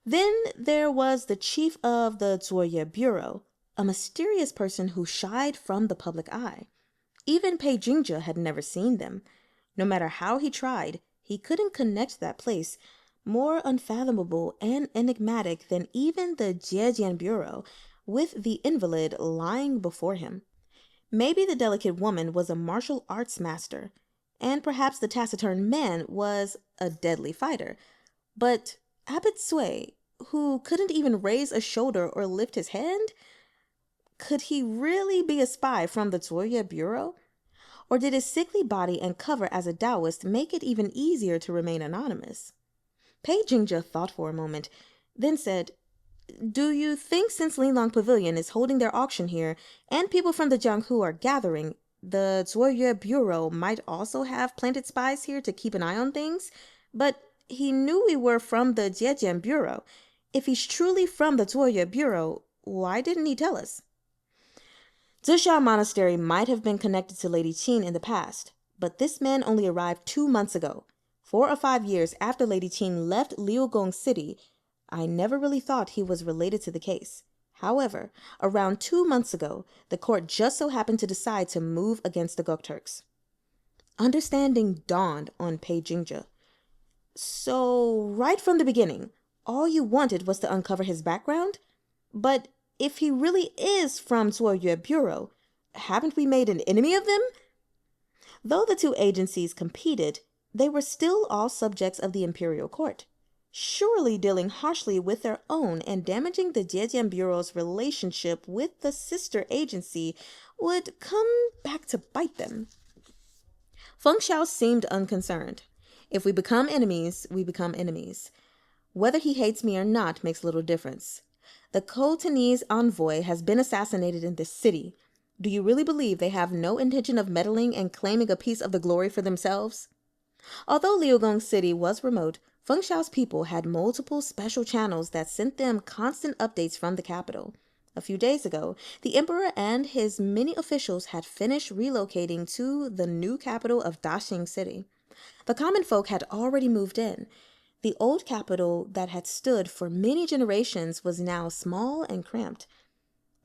Then there was the chief of the Zuoyue Bureau, a mysterious person who shied from the public eye. Even Pei Jingzhe had never seen them. No matter how he tried, he couldn't connect that place, more unfathomable and enigmatic than even the Zhejian Bureau, with the invalid lying before him. Maybe the delicate woman was a martial arts master, and perhaps the taciturn man was a deadly fighter. But Abbot Sui, who couldn't even raise a shoulder or lift his hand? Could he really be a spy from the Zuoyue Bureau? Or did his sickly body and cover as a Taoist make it even easier to remain anonymous? Pei Jingzhe thought for a moment, then said, "Do you think since Linlong Pavilion is holding their auction here, and people from the Jianghu are gathering, the Zuoyue Bureau might also have planted spies here to keep an eye on things? But he knew we were from the Zhejian Bureau. If he's truly from the Zuoyue Bureau, why didn't he tell us?" Zisha Monastery might have been connected to Lady Qin in the past, but this man only arrived 2 months ago, 4 or 5 years after Lady Qin left Liugong City. I never really thought he was related to the case. However, around 2 months ago, the court just so happened to decide to move against the Gokturks. Understanding dawned on Pei Jingzhe. So, right from the beginning, all you wanted was to uncover his background? But if he really is from Zuoyue Bureau, Haven't we made an enemy of them? Though the two agencies competed, they were still all subjects of the imperial court. Surely dealing harshly with their own and damaging the Zhejian Bureau's relationship with the sister agency would come back to bite them. Feng Xiao seemed unconcerned. If we become enemies, we become enemies. Whether he hates me or not makes little difference. The Khotanese envoy has been assassinated in this city. Do you really believe they have no intention of meddling and claiming a piece of the glory for themselves? Although Liugong City was remote, Feng Xiao's people had multiple special channels that sent them constant updates from the capital. A few days ago, the emperor and his many officials had finished relocating to the new capital of Daxing City. The common folk had already moved in. The old capital that had stood for many generations was now small and cramped.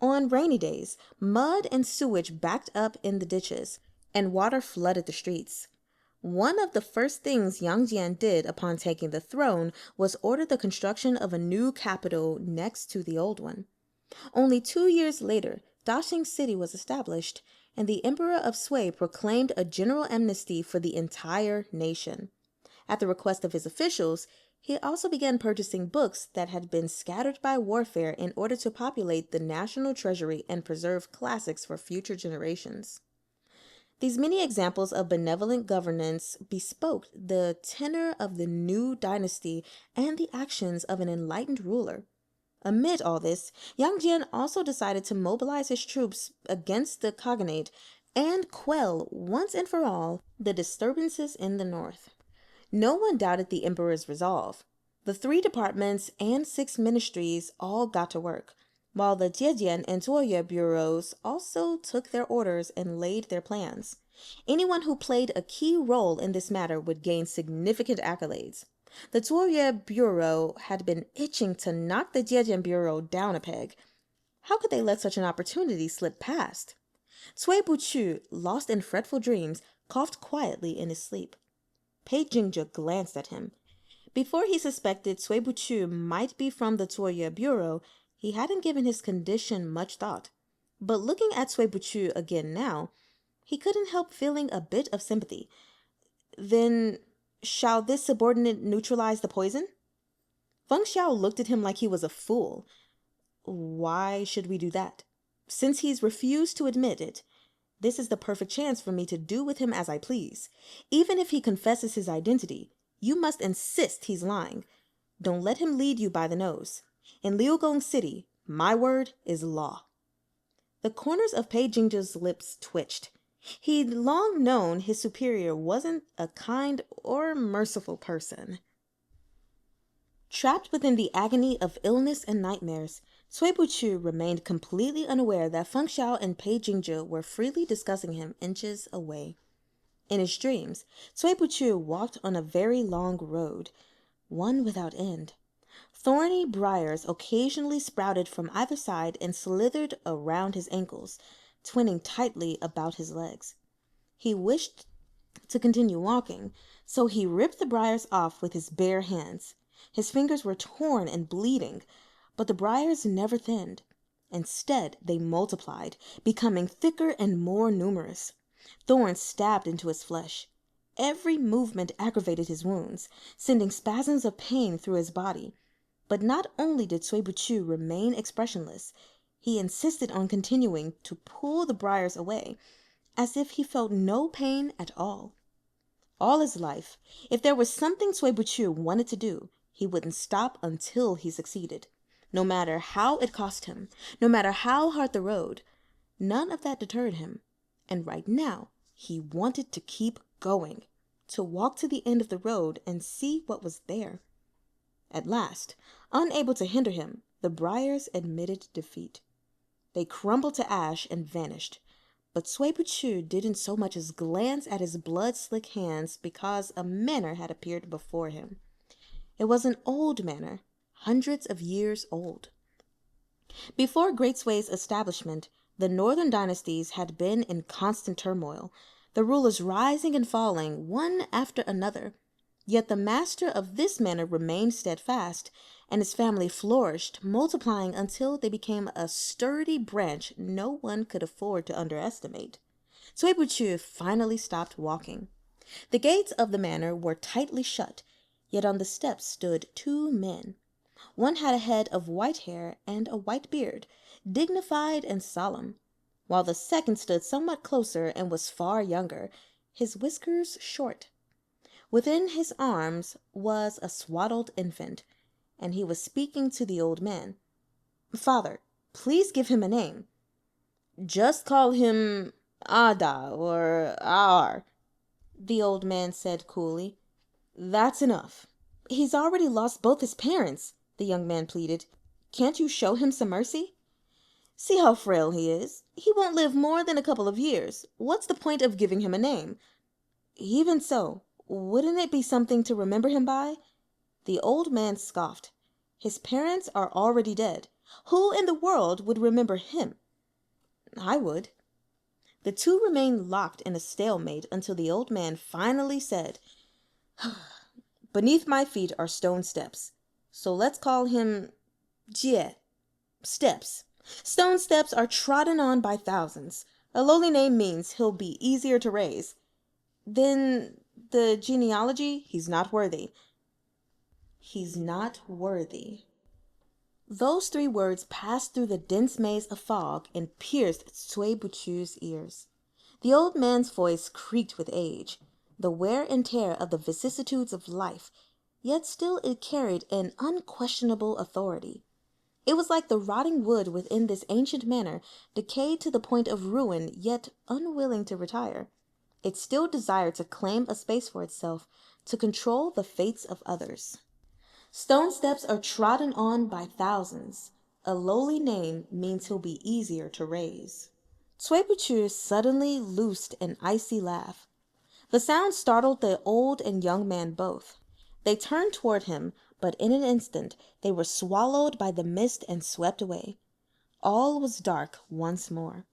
On rainy days, mud and sewage backed up in the ditches, and water flooded the streets. One of the first things Yang Jian did upon taking the throne was order the construction of a new capital next to the old one. Only 2 years later, Daxing City was established, and the Emperor of Sui proclaimed a general amnesty for the entire nation. At the request of his officials, he also began purchasing books that had been scattered by warfare in order to populate the national treasury and preserve classics for future generations. These many examples of benevolent governance bespoke the tenor of the new dynasty and the actions of an enlightened ruler. Amid all this, Yang Jian also decided to mobilize his troops against the Khaganate and quell, once and for all, the disturbances in the north. No one doubted the emperor's resolve. The 3 departments and 6 ministries all got to work, while the Zhejian and Zuoye bureaus also took their orders and laid their plans. Anyone who played a key role in this matter would gain significant accolades. The Zuoye bureau had been itching to knock the Zhejian bureau down a peg. How could they let such an opportunity slip past? Cui Buchu, lost in fretful dreams, coughed quietly in his sleep. Pei Jingzhe glanced at him. Before he suspected Cui Buchu might be from the Zuoye bureau, he hadn't given his condition much thought. But looking at Cui Buchu again now, he couldn't help feeling a bit of sympathy. Then, shall this subordinate neutralize the poison? Feng Xiao looked at him like he was a fool. Why should we do that? Since he's refused to admit it, this is the perfect chance for me to do with him as I please. Even if he confesses his identity, you must insist he's lying. Don't let him lead you by the nose. In Liugong City, my word is law. The corners of Pei Jingzhe's lips twitched. He'd long known his superior wasn't a kind or merciful person. Trapped within the agony of illness and nightmares, Cui Buchu remained completely unaware that Feng Xiao and Pei Jingzhe were freely discussing him inches away. In his dreams, Cui Buchu walked on a very long road, one without end. Thorny briars occasionally sprouted from either side and slithered around his ankles, twining tightly about his legs. He wished to continue walking, so he ripped the briars off with his bare hands. His fingers were torn and bleeding, but the briars never thinned. Instead, they multiplied, becoming thicker and more numerous. Thorns stabbed into his flesh. Every movement aggravated his wounds, sending spasms of pain through his body. But not only did Cui Buchu remain expressionless, he insisted on continuing to pull the briars away, as if he felt no pain at all. All his life, if there was something Cui Buchu wanted to do, he wouldn't stop until he succeeded. No matter how it cost him, no matter how hard the road, none of that deterred him. And right now, he wanted to keep going, to walk to the end of the road and see what was there. At last, unable to hinder him, the briars admitted defeat. They crumbled to ash and vanished, but Cui Buchu didn't so much as glance at his blood-slick hands because a manor had appeared before him. It was an old manor, hundreds of years old. Before Great Sui's establishment, the northern dynasties had been in constant turmoil, the rulers rising and falling, one after another. Yet the master of this manor remained steadfast, and his family flourished, multiplying until they became a sturdy branch no one could afford to underestimate. Cui Buchu finally stopped walking. The gates of the manor were tightly shut, yet on the steps stood two men. One had a head of white hair and a white beard, dignified and solemn, while the second stood somewhat closer and was far younger, his whiskers short. Within his arms was a swaddled infant, and he was speaking to the old man. "Father, please give him a name." "Just call him Ada or Ar," the old man said coolly. "That's enough." "He's already lost both his parents," the young man pleaded. "Can't you show him some mercy?" "See how frail he is. He won't live more than a couple of years. What's the point of giving him a name?" "Even so, wouldn't it be something to remember him by?" The old man scoffed. "His parents are already dead. Who in the world would remember him?" "I would." The two remained locked in a stalemate until the old man finally said, "Beneath my feet are stone steps, so let's call him Jie, steps. Stone steps are trodden on by thousands. A lowly name means he'll be easier to raise. Then the genealogy, he's not worthy." He's not worthy. Those three words passed through the dense maze of fog and pierced Cui Buchu's ears. The old man's voice creaked with age, the wear and tear of the vicissitudes of life, yet still it carried an unquestionable authority. It was like the rotting wood within this ancient manor, decayed to the point of ruin, yet unwilling to retire. It still desired to claim a space for itself, to control the fates of others. Stone steps are trodden on by thousands. A lowly name means he'll be easier to raise. Cui Buchu suddenly loosed an icy laugh. The sound startled the old and young man both. They turned toward him, but in an instant they were swallowed by the mist and swept away. All was dark once more.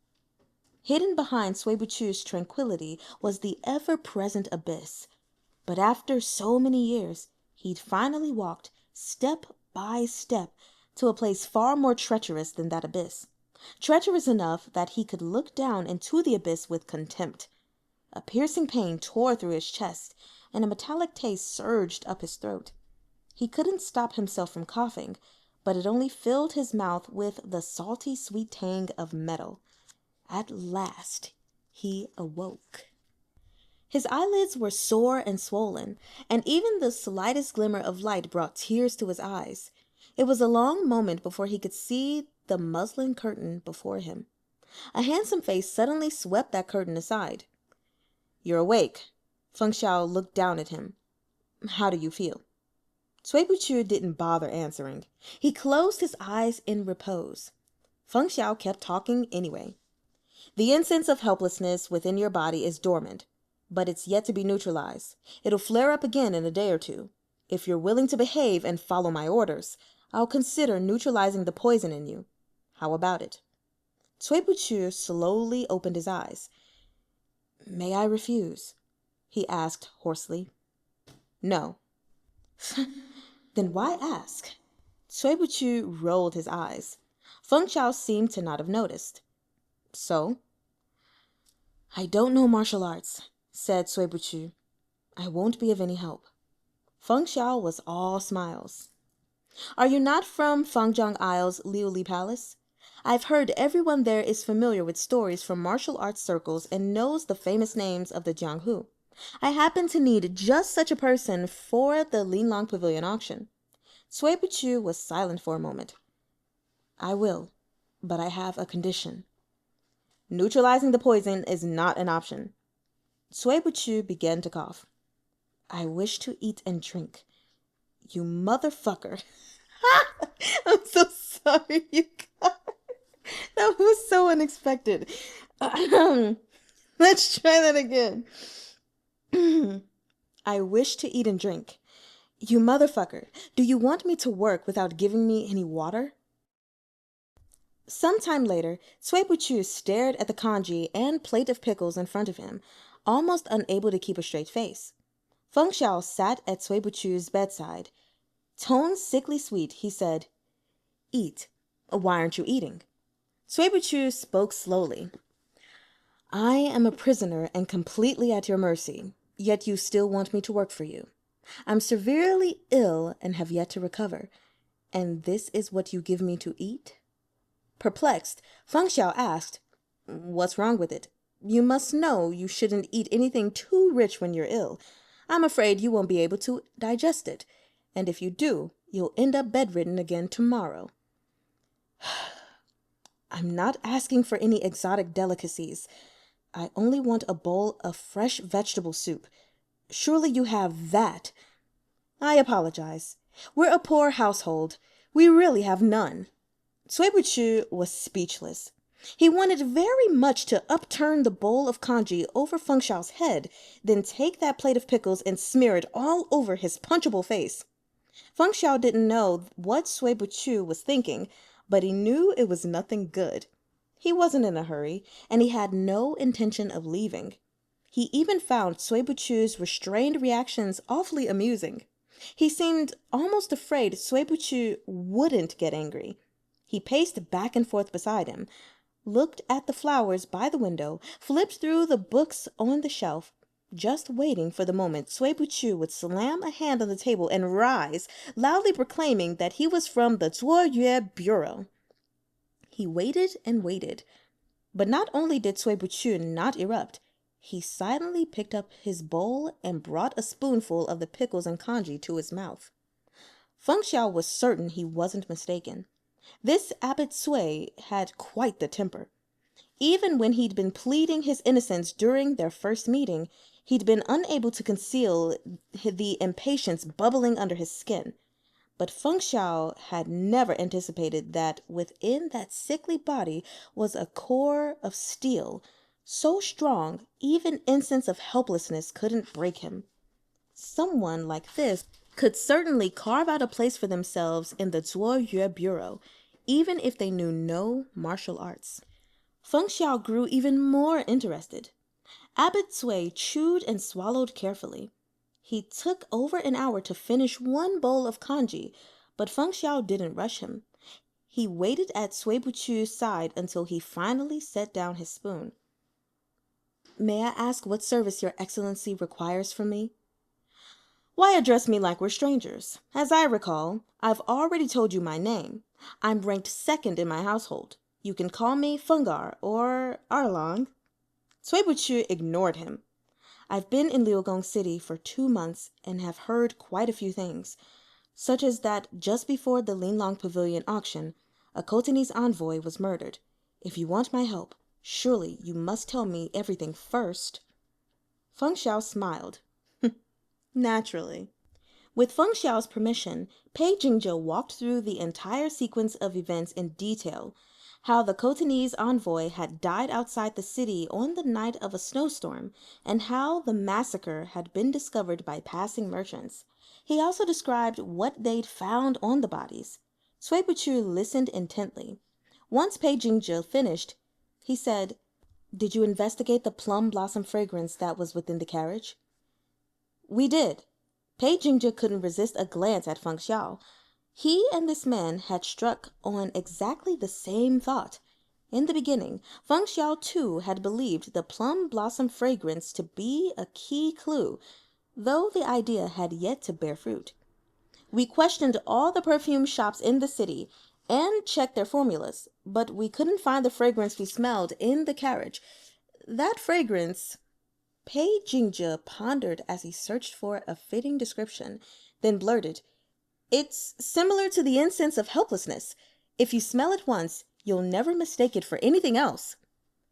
Hidden behind Cui Buchu's tranquility was the ever-present abyss. But after so many years, he'd finally walked, step by step, to a place far more treacherous than that abyss. Treacherous enough that he could look down into the abyss with contempt. A piercing pain tore through his chest, and a metallic taste surged up his throat. He couldn't stop himself from coughing, but it only filled his mouth with the salty sweet tang of metal. At last he awoke. His eyelids were sore and swollen, and even the slightest glimmer of light brought tears to his eyes. It was a long moment before he could see the muslin curtain before him. A handsome face suddenly swept that curtain aside. "You're awake." Feng Xiao looked down at him. "How do you feel?" Cui Buchu didn't bother answering. He closed his eyes in repose. Feng Xiao kept talking anyway. "The incense of helplessness within your body is dormant, but it's yet to be neutralized. It'll flare up again in a day or two. If you're willing to behave and follow my orders, I'll consider neutralizing the poison in you. How about it?" Cui Buchu slowly opened his eyes. "May I refuse?" he asked hoarsely. "No." "Then why ask?" Cui Buchu rolled his eyes. Feng Xiao seemed to not have noticed. "So?" "I don't know martial arts," said Cui Buchu. "I won't be of any help." Feng Xiao was all smiles. "Are you not from Fangjiang Isle's Liuli Palace? I've heard everyone there is familiar with stories from martial arts circles and knows the famous names of the Jianghu. I happen to need just such a person for the Linlong Pavilion auction." Cui Buchu was silent for a moment. "I will, but I have a condition." "Neutralizing the poison is not an option." Cui Buchu began to cough. "I wish to eat and drink." "You motherfucker." I'm so sorry, you guys. That was so unexpected. Let's try that again. "I wish to eat and drink." "You motherfucker, do you want me to work without giving me any water?" Some time later, Cui Buchu stared at the kanji and plate of pickles in front of him, almost unable to keep a straight face. Feng Xiao sat at Cui Buchu's bedside. Tone sickly sweet, he said, "Eat. Why aren't you eating?" Sui Buchu spoke slowly. "I am a prisoner and completely at your mercy, yet you still want me to work for you. I'm severely ill and have yet to recover, and this is what you give me to eat?" Perplexed, Feng Xiao asked, "What's wrong with it? You must know you shouldn't eat anything too rich when you're ill. I'm afraid you won't be able to digest it, and if you do, you'll end up bedridden again tomorrow." "I'm not asking for any exotic delicacies. I only want a bowl of fresh vegetable soup. Surely you have that." "I apologize. We're a poor household. We really have none." Sui Buchu was speechless. He wanted very much to upturn the bowl of congee over Feng Xiao's head, then take that plate of pickles and smear it all over his punchable face. Feng Xiao didn't know what Sui Buchu was thinking, but he knew it was nothing good. He wasn't in a hurry, and he had no intention of leaving. He even found Sui Buchu's restrained reactions awfully amusing. He seemed almost afraid Sui Buchu wouldn't get angry. He paced back and forth beside him, looked at the flowers by the window, flipped through the books on the shelf, just waiting for the moment Sui Buchu would slam a hand on the table and rise, loudly proclaiming that he was from the Zuoyue Bureau. He waited and waited, but not only did Sui Buchu not erupt, he silently picked up his bowl and brought a spoonful of the pickles and congee to his mouth. Feng Xiao was certain he wasn't mistaken. This Abbot Sui had quite the temper. Even when he'd been pleading his innocence during their first meeting, he'd been unable to conceal the impatience bubbling under his skin. But Feng Xiao had never anticipated that within that sickly body was a core of steel, so strong even incense of helplessness couldn't break him. Someone like this could certainly carve out a place for themselves in the Zuoyue Bureau, even if they knew no martial arts. Feng Xiao grew even more interested. Abbot Sui chewed and swallowed carefully. He took over an hour to finish one bowl of congee, but Feng Xiao didn't rush him. He waited at Sui Buchu's side until he finally set down his spoon. "May I ask what service your excellency requires from me?" "Why address me like we're strangers? As I recall, I've already told you my name. I'm ranked second in my household. You can call me Fungar or Arlong." Sui Buchu ignored him. "I've been in Liugong City for 2 months and have heard quite a few things, such as that just before the Linlong Pavilion auction, a Khotanese envoy was murdered. If you want my help, surely you must tell me everything first." Feng Xiao smiled. "Naturally." With Feng Xiao's permission, Pei Jingzhe walked through the entire sequence of events in detail. How the Khotanese envoy had died outside the city on the night of a snowstorm, and how the massacre had been discovered by passing merchants. He also described what they'd found on the bodies. Sui Buchu listened intently. Once Pei Jingzhe finished, he said, "Did you investigate the plum blossom fragrance that was within the carriage?" "We did." Pei Jingzhe couldn't resist a glance at Feng Xiao. He and this man had struck on exactly the same thought. In the beginning, Feng Xiao too had believed the plum blossom fragrance to be a key clue, though the idea had yet to bear fruit. "We questioned all the perfume shops in the city and checked their formulas, but we couldn't find the fragrance we smelled in the carriage. That fragrance—" Pei Jingzhe pondered as he searched for a fitting description, then blurted, "It's similar to the incense of helplessness. If you smell it once, you'll never mistake it for anything else."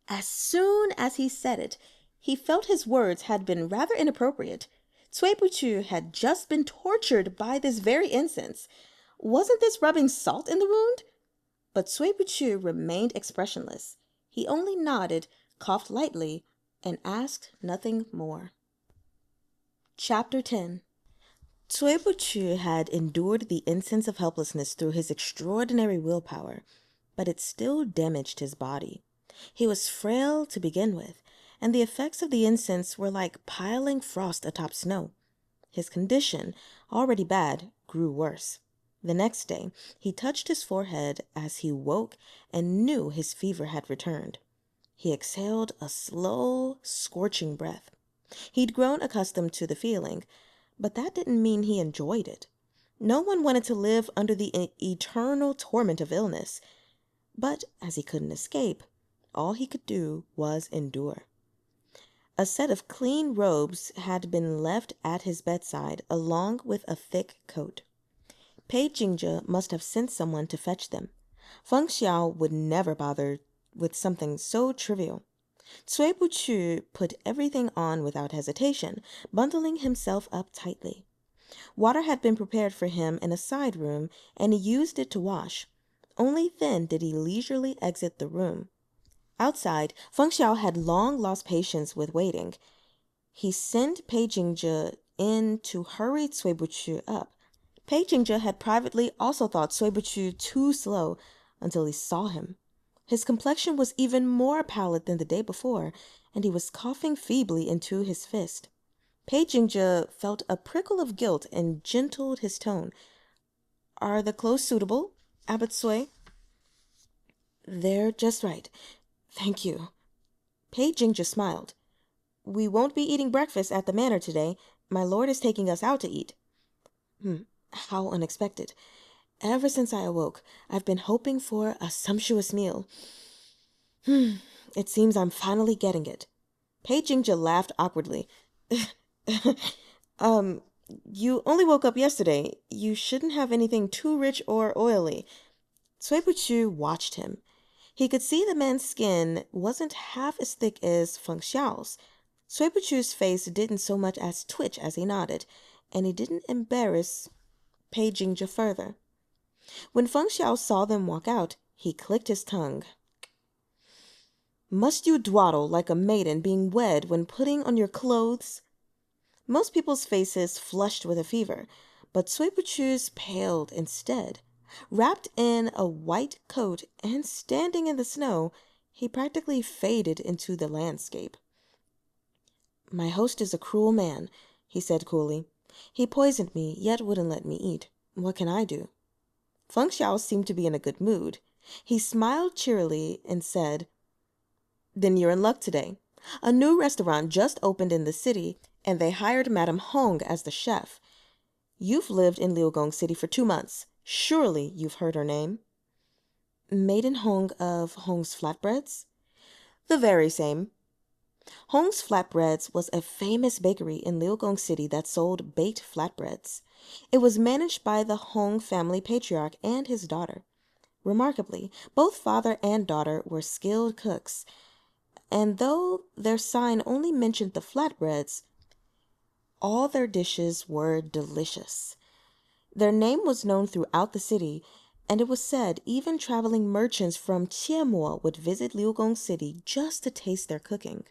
As soon as he said it, he felt his words had been rather inappropriate. Sui Buchu had just been tortured by this very incense. Wasn't this rubbing salt in the wound? But Sui Buchu remained expressionless. He only nodded, coughed lightly, and asked nothing more. Chapter 10. Sui Buchu had endured the incense of helplessness through his extraordinary willpower, but it still damaged his body. He was frail to begin with, and the effects of the incense were like piling frost atop snow. His condition, already bad, grew worse. The next day, he touched his forehead as he woke and knew his fever had returned. He exhaled a slow, scorching breath. He'd grown accustomed to the feeling, but that didn't mean he enjoyed it. No one wanted to live under the eternal torment of illness. But as he couldn't escape, all he could do was endure. A set of clean robes had been left at his bedside, along with a thick coat. Pei Jingzhe must have sent someone to fetch them. Feng Xiao would never bother with something so trivial. Cui Buqu put everything on without hesitation, bundling himself up tightly. Water had been prepared for him in a side room, and he used it to wash. Only then did he leisurely exit the room. Outside, Feng Xiao had long lost patience with waiting. He sent Pei Jingzhe in to hurry Cui Buqu up. Pei Jingzhe had privately also thought Cui Buqu too slow until he saw him. His complexion was even more pallid than the day before, and he was coughing feebly into his fist. Pei Jingzhe felt a prickle of guilt and gentled his tone. "Are the clothes suitable, Abbot Cui?" "They're just right. Thank you." Pei Jingzhe smiled. "We won't be eating breakfast at the manor today. My lord is taking us out to eat." How unexpected. Ever since I awoke, I've been hoping for a sumptuous meal. It seems I'm finally getting it." Pei Jingzhe laughed awkwardly. You only woke up yesterday. You shouldn't have anything too rich or oily." Cui Buqu watched him. He could see the man's skin wasn't half as thick as Feng Xiao's. Cui Buqu's face didn't so much as twitch as he nodded, and he didn't embarrass Pei Jingzhe further. When Feng Xiao saw them walk out, he clicked his tongue. "Must you dawdle like a maiden being wed when putting on your clothes?" Most people's faces flushed with a fever, but Cui Buqu's paled instead. Wrapped in a white coat and standing in the snow, he practically faded into the landscape. "My host is a cruel man," he said coolly. "He poisoned me, yet wouldn't let me eat. What can I do?" Feng Xiao seemed to be in a good mood. He smiled cheerily and said, "Then you're in luck today. A new restaurant just opened in the city, and they hired Madame Hong as the chef. You've lived in Liugong City for 2 months. Surely you've heard her name." "Maiden Hong of Hong's Flatbreads?" "The very same." Hong's Flatbreads was a famous bakery in Liugong City that sold baked flatbreads. It was managed by the Hong family patriarch and his daughter. Remarkably, both father and daughter were skilled cooks, and though their sign only mentioned the flatbreads, all their dishes were delicious. Their name was known throughout the city, and it was said even traveling merchants from Qiemo would visit Liugong City just to taste their cooking.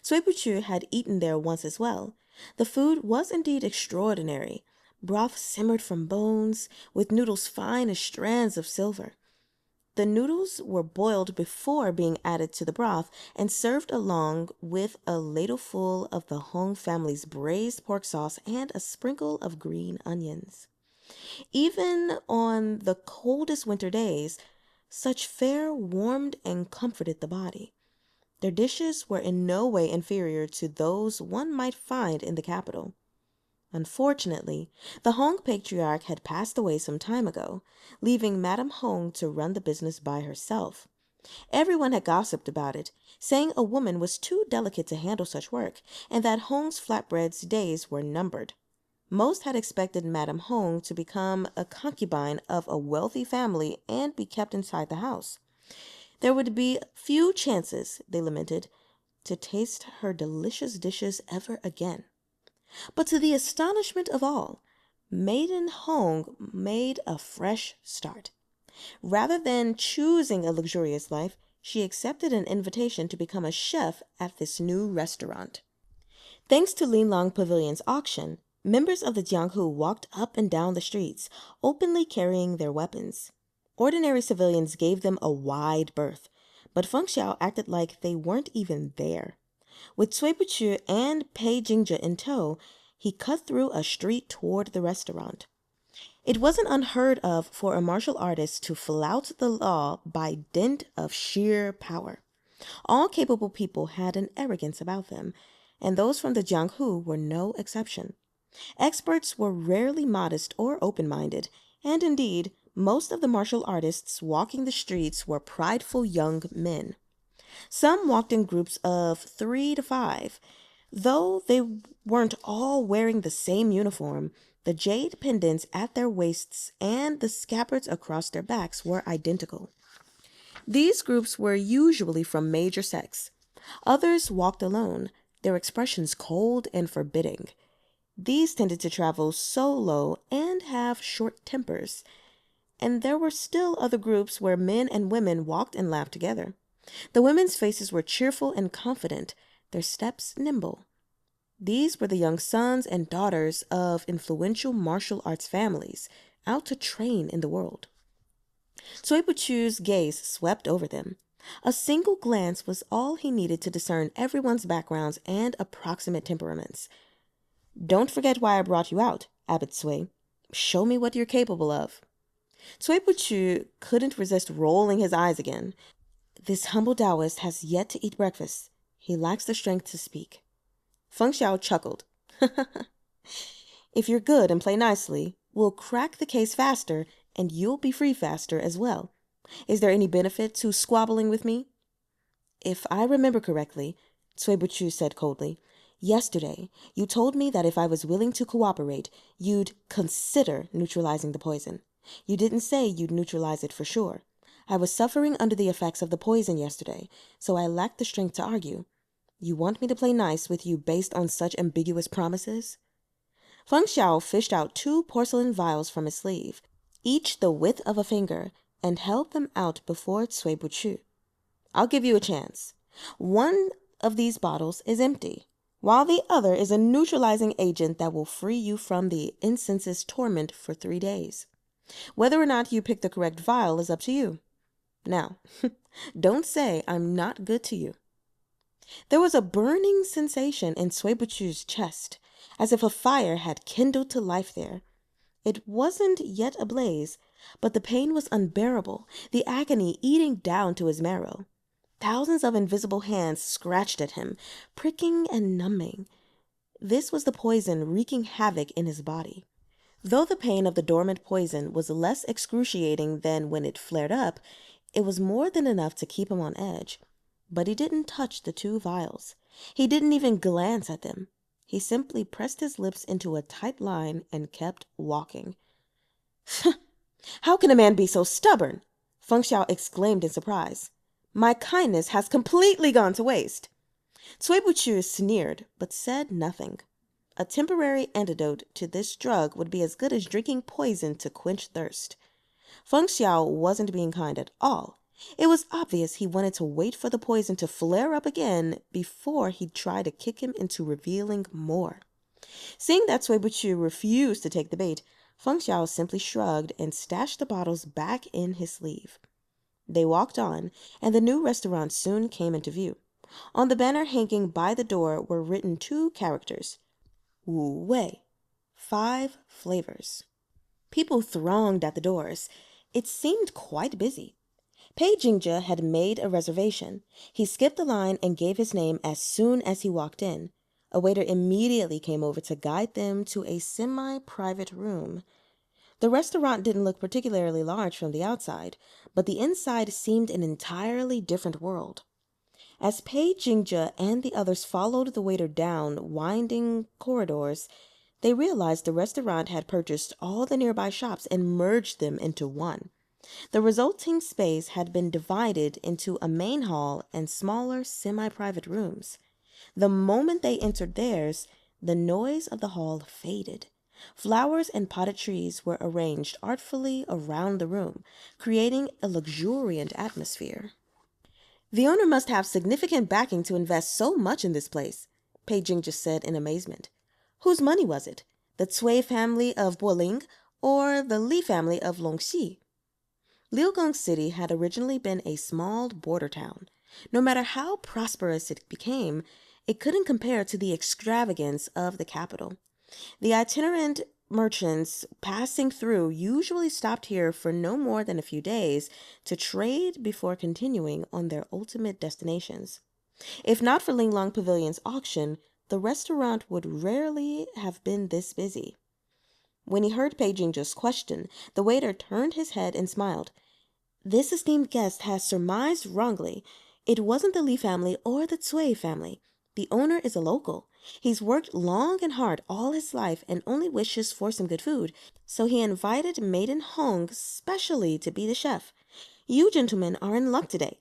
Cui Buqu had eaten there once as well. The food was indeed extraordinary. Broth simmered from bones, with noodles fine as strands of silver. The noodles were boiled before being added to the broth and served along with a ladleful of the Hong family's braised pork sauce and a sprinkle of green onions. Even on the coldest winter days, such fare warmed and comforted the body. Their dishes were in no way inferior to those one might find in the capital. Unfortunately, the Hong patriarch had passed away some time ago, leaving Madame Hong to run the business by herself. Everyone had gossiped about it, saying a woman was too delicate to handle such work, and that Hong's flatbread's days were numbered. Most had expected Madame Hong to become a concubine of a wealthy family and be kept inside the house. There would be few chances, they lamented, to taste her delicious dishes ever again. But to the astonishment of all, Maiden Hong made a fresh start. Rather than choosing a luxurious life, she accepted an invitation to become a chef at this new restaurant. Thanks to Linlong Pavilion's auction, members of the Jianghu walked up and down the streets, openly carrying their weapons. Ordinary civilians gave them a wide berth, but Feng Xiao acted like they weren't even there. With Cui Buqu and Pei Jingzhe in tow, he cut through a street toward the restaurant. It wasn't unheard of for a martial artist to flout the law by dint of sheer power. All capable people had an arrogance about them, and those from the Jianghu were no exception. Experts were rarely modest or open-minded, and indeed, most of the martial artists walking the streets were prideful young men. Some walked in groups of 3 to 5. Though they weren't all wearing the same uniform, the jade pendants at their waists and the scabbards across their backs were identical. These groups were usually from major sects. Others walked alone, their expressions cold and forbidding. These tended to travel solo and have short tempers. And there were still other groups where men and women walked and laughed together. The women's faces were cheerful and confident, their steps nimble. These were the young sons and daughters of influential martial arts families, out to train in the world. Cui Buchu's gaze swept over them. A single glance was all he needed to discern everyone's backgrounds and approximate temperaments. "Don't forget why I brought you out, Abbot Cui. Show me what you're capable of." Cui Buchu couldn't resist rolling his eyes again. This humble Taoist has yet to eat breakfast. He lacks the strength to speak. Feng Xiao chuckled. "If you're good and play nicely, we'll crack the case faster, and you'll be free faster as well. Is there any benefit to squabbling with me?" "If I remember correctly," Cui Buchu said coldly, "yesterday you told me that if I was willing to cooperate, you'd consider neutralizing the poison. You didn't say you'd neutralize it for sure. I was suffering under the effects of the poison yesterday, so I lacked the strength to argue. You want me to play nice with you based on such ambiguous promises?" Feng Xiao fished out 2 porcelain vials from his sleeve, each the width of a finger, and held them out before Cui Buchu. "I'll give you a chance. One of these bottles is empty, while the other is a neutralizing agent that will free you from the incense's torment for 3 days. Whether or not you pick the correct vial is up to you. Now, don't say I'm not good to you." There was a burning sensation in Cui Buchu's chest, as if a fire had kindled to life there. It wasn't yet ablaze, but the pain was unbearable, the agony eating down to his marrow. Thousands of invisible hands scratched at him, pricking and numbing. This was the poison wreaking havoc in his body. Though the pain of the dormant poison was less excruciating than when it flared up, it was more than enough to keep him on edge. But he didn't touch the 2 vials. He didn't even glance at them. He simply pressed his lips into a tight line and kept walking. "How can a man be so stubborn?" Feng Xiao exclaimed in surprise. "My kindness has completely gone to waste." Cui Buchu sneered, but said nothing. A temporary antidote to this drug would be as good as drinking poison to quench thirst. Feng Xiao wasn't being kind at all. It was obvious he wanted to wait for the poison to flare up again before he'd try to kick him into revealing more. Seeing that Cui Buchu refused to take the bait, Feng Xiao simply shrugged and stashed the bottles back in his sleeve. They walked on, and the new restaurant soon came into view. On the banner hanging by the door were written 2 characters: Wu Wei, 5 flavors. People thronged at the doors. It seemed quite busy. Pei Jingjie had made a reservation. He skipped the line and gave his name as soon as he walked in. A waiter immediately came over to guide them to a semi-private room. The restaurant didn't look particularly large from the outside, but the inside seemed an entirely different world. As Pei Jingjie and the others followed the waiter down winding corridors, they realized the restaurant had purchased all the nearby shops and merged them into one. The resulting space had been divided into a main hall and smaller semi-private rooms. The moment they entered theirs, the noise of the hall faded. Flowers and potted trees were arranged artfully around the room, creating a luxuriant atmosphere. "The owner must have significant backing to invest so much in this place," Pei Jingjie said in amazement. "Whose money was it? The Cui family of Boling or the Li family of Longxi?" Liugong City had originally been a small border town. No matter how prosperous it became, it couldn't compare to the extravagance of the capital. The itinerant merchants passing through usually stopped here for no more than a few days to trade before continuing on their ultimate destinations. If not for Linglong Pavilion's auction, the restaurant would rarely have been this busy. When he heard Pei Jingzhe's question, the waiter turned his head and smiled. This esteemed guest has surmised wrongly. It wasn't the Li family or the Cui family. The owner is a local. He's worked long and hard all his life and only wishes for some good food, so he invited Maiden Hong specially to be the chef. You gentlemen are in luck today.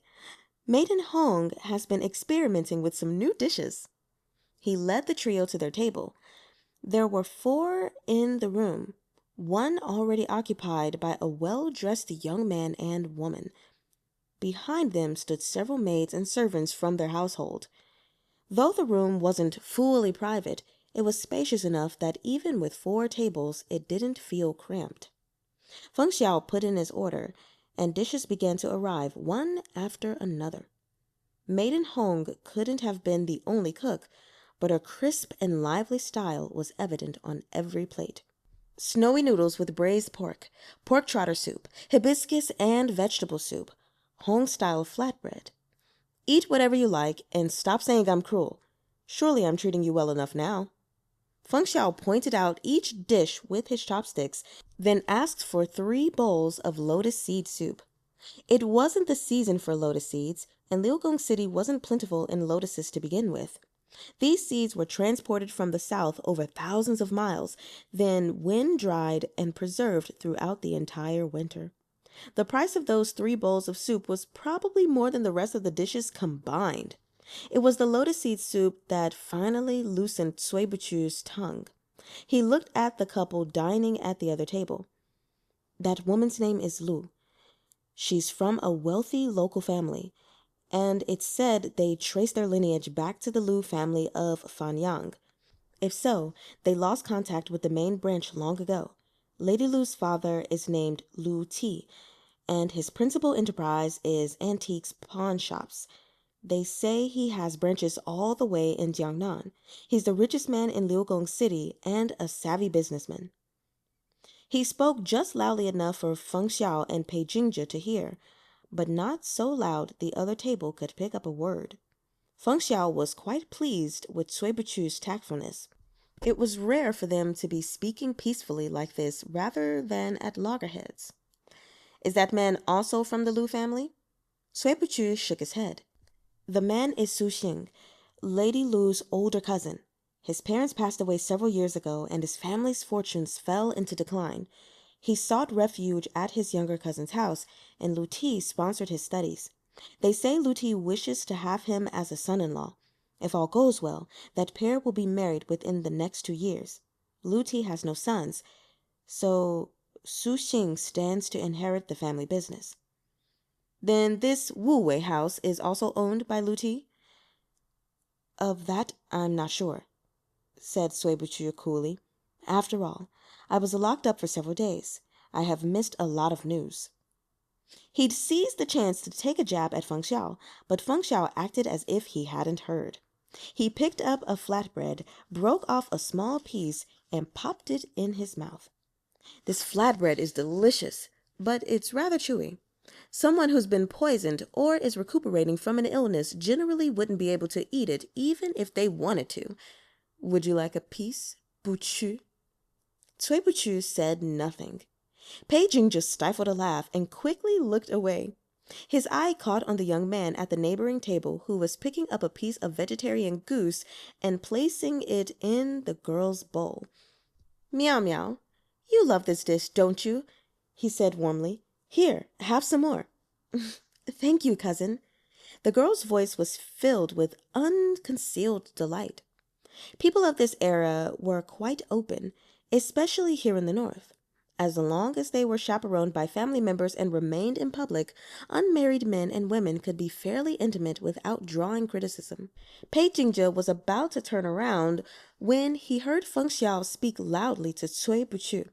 Maiden Hong has been experimenting with some new dishes. He led the trio to their table. There were 4 in the room, one already occupied by a well-dressed young man and woman. Behind them stood several maids and servants from their household. Though the room wasn't fully private, it was spacious enough that even with 4 tables, it didn't feel cramped. Feng Xiao put in his order, and dishes began to arrive one after another. Maiden Hong couldn't have been the only cook, but her crisp and lively style was evident on every plate. Snowy noodles with braised pork, pork trotter soup, hibiscus and vegetable soup, Hong-style flatbread. Eat whatever you like and stop saying I'm cruel. Surely I'm treating you well enough now. Feng Xiao pointed out each dish with his chopsticks, then asked for 3 bowls of lotus seed soup. It wasn't the season for lotus seeds, and Liugong City wasn't plentiful in lotuses to begin with. These seeds were transported from the south over thousands of miles, then wind-dried and preserved throughout the entire winter. The price of those 3 bowls of soup was probably more than the rest of the dishes combined. It was the lotus seed soup that finally loosened Cui Buchu's tongue. He looked at the couple dining at the other table. That woman's name is Lu. She's from a wealthy local family, and it's said they trace their lineage back to the Lu family of Fanyang. If so, they lost contact with the main branch long ago. Lady Lu's father is named Lu Ti, and his principal enterprise is antiques pawn shops. They say he has branches all the way in Jiangnan. He's the richest man in Liugong City and a savvy businessman. He spoke just loudly enough for Feng Xiao and Pei Jingzhe to hear, but not so loud the other table could pick up a word. Feng Xiao was quite pleased with Cui Buchu's tactfulness. It was rare for them to be speaking peacefully like this rather than at loggerheads. Is that man also from the Lu family? Cui Buchu shook his head. The man is Su Xing, Lady Lu's older cousin. His parents passed away several years ago, and his family's fortunes fell into decline. He sought refuge at his younger cousin's house, and Lu Ti sponsored his studies. They say Lu Ti wishes to have him as a son-in-law. If all goes well, that pair will be married within the next 2 years. Lu Ti has no sons, so Su Xing stands to inherit the family business. Then this Wu Wei house is also owned by Lu Ti? Of that I'm not sure, said Cui Buchu coolly. After all, I was locked up for several days. I have missed a lot of news. He'd seized the chance to take a jab at Feng Xiao, but Feng Xiao acted as if he hadn't heard. He picked up a flatbread, broke off a small piece, and popped it in his mouth. This flatbread is delicious, but it's rather chewy. Someone who's been poisoned or is recuperating from an illness generally wouldn't be able to eat it even if they wanted to. Would you like a piece, Buchu? Cui Buchu said nothing. Pei Jing just stifled a laugh and quickly looked away. His eye caught on the young man at the neighboring table who was picking up a piece of vegetarian goose and placing it in the girl's bowl. Meow meow, you love this dish, don't you? He said warmly. Here, have some more. Thank you, cousin. The girl's voice was filled with unconcealed delight. People of this era were quite open, especially here in the north. As long as they were chaperoned by family members and remained in public, unmarried men and women could be fairly intimate without drawing criticism. Pei Jingzhe was about to turn around when he heard Feng Xiao speak loudly to Cui Buchu.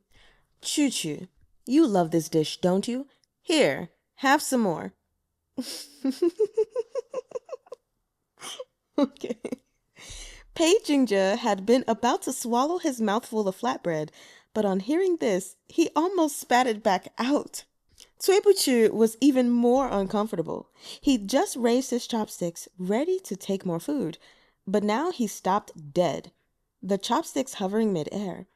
Chu, you love this dish, don't you? Here, have some more. Okay. Pei Jingzhe had been about to swallow his mouthful of flatbread, but on hearing this, he almost spat it back out. Cui Buchu was even more uncomfortable. He'd just raised his chopsticks, ready to take more food, but now he stopped dead, the chopsticks hovering midair.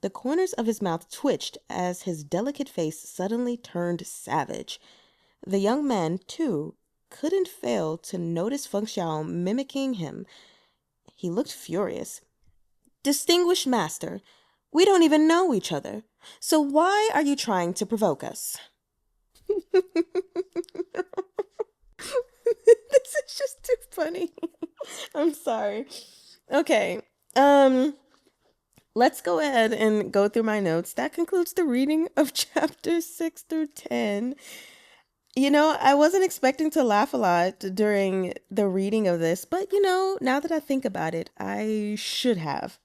The corners of his mouth twitched as his delicate face suddenly turned savage. The young man, too, couldn't fail to notice Feng Xiao mimicking him. He looked furious. Distinguished master, we don't even know each other, so why are you trying to provoke us? This is just too funny. I'm sorry. Okay. Let's go ahead and go through my notes. That concludes the reading of chapters 6 through 10. I wasn't expecting to laugh a lot during the reading of this, but now that I think about it, I should have.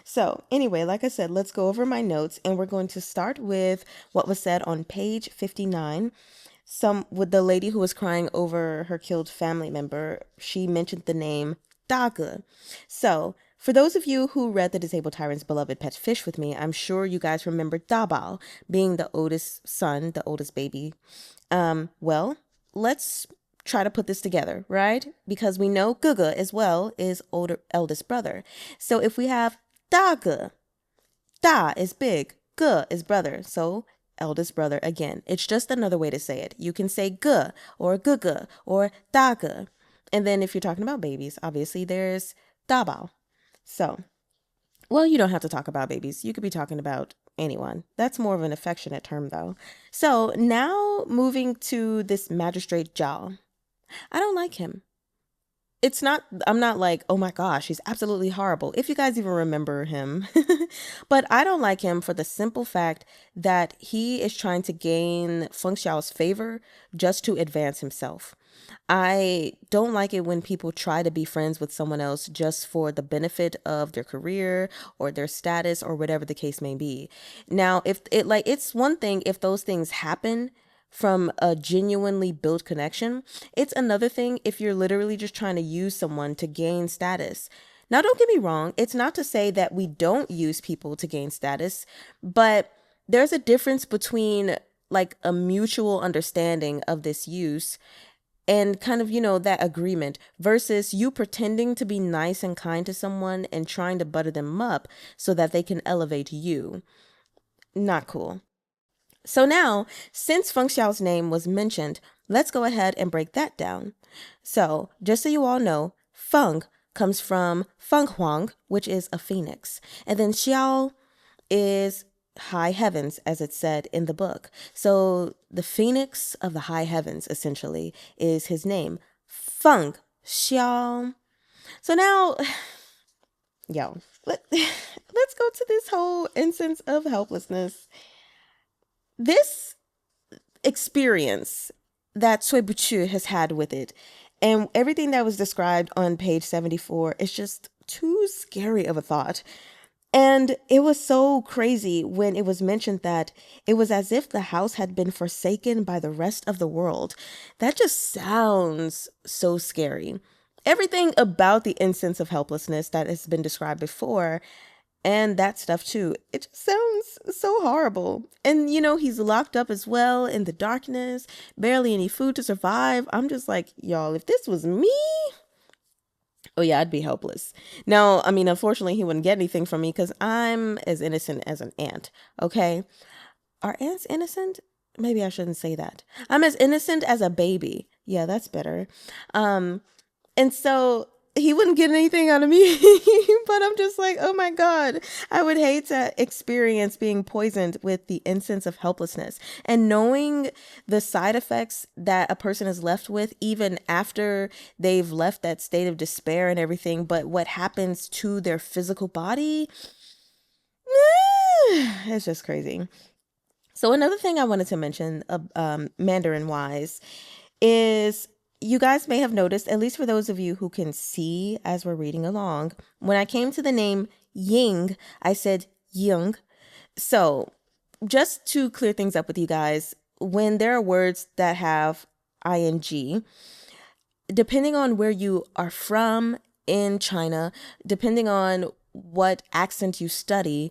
So anyway, like I said, let's go over my notes, and we're going to start with what was said on page 59. With the lady who was crying over her killed family member, she mentioned the name Dage. So for those of you who read The Disabled Tyrant's Beloved Pet Fish with me, I'm sure you guys remember Dabao being the oldest son, the oldest baby. Well, let's try to put this together, right? Because we know Guga as well is eldest brother. So if we have Dage, Da is big, Ge is brother, so eldest brother again. It's just another way to say it. You can say Ge or Guga or Dage. And then if you're talking about babies, obviously there's Dabao. So, well, you don't have to talk about babies. You could be talking about anyone. That's more of an affectionate term, though. So now moving to this Magistrate Zhao. I don't like him. I'm not like, oh my gosh, he's absolutely horrible, if you guys even remember him. But I don't like him for the simple fact that he is trying to gain Feng Xiao's favor just to advance himself. I don't like it when people try to be friends with someone else just for the benefit of their career or their status or whatever the case may be. Now, it's one thing if those things happen from a genuinely built connection. It's another thing if you're literally just trying to use someone to gain status. Now, don't get me wrong. It's not to say that we don't use people to gain status, but there's a difference between like a mutual understanding of this use and kind of, that agreement versus you pretending to be nice and kind to someone and trying to butter them up so that they can elevate you. Not cool. So now, since Feng Xiao's name was mentioned, let's go ahead and break that down. So, just so you all know, Feng comes from Feng Huang, which is a phoenix. And then Xiao is high heavens, as it's said in the book. So, the phoenix of the high heavens, essentially, is his name. Feng Xiao. So now, let's go to this whole instance of helplessness. This experience that Cui Buchu has had with it and everything that was described on page 74 is just too scary of a thought. And it was so crazy when it was mentioned that it was as if the house had been forsaken by the rest of the world. That just sounds so scary. Everything about the instance of helplessness that has been described before and that stuff too, it just sounds so horrible. And he's locked up as well in the darkness, barely any food to survive. I'm just like, y'all, if this was me, oh yeah, I'd be helpless. Now, I mean, unfortunately, he wouldn't get anything from me because I'm as innocent as an ant. Okay. Are ants innocent? Maybe I shouldn't say that. I'm as innocent as a baby. Yeah, that's better. And so he wouldn't get anything out of me, but I'm just like, oh my God, I would hate to experience being poisoned with the incense of helplessness and knowing the side effects that a person is left with even after they've left that state of despair and everything, but what happens to their physical body, it's just crazy. So another thing I wanted to mention, Mandarin wise, is you guys may have noticed, at least for those of you who can see as we're reading along, when I came to the name Ying, I said Ying. So just to clear things up with you guys, when there are words that have ing, depending on where you are from in China, depending on what accent you study,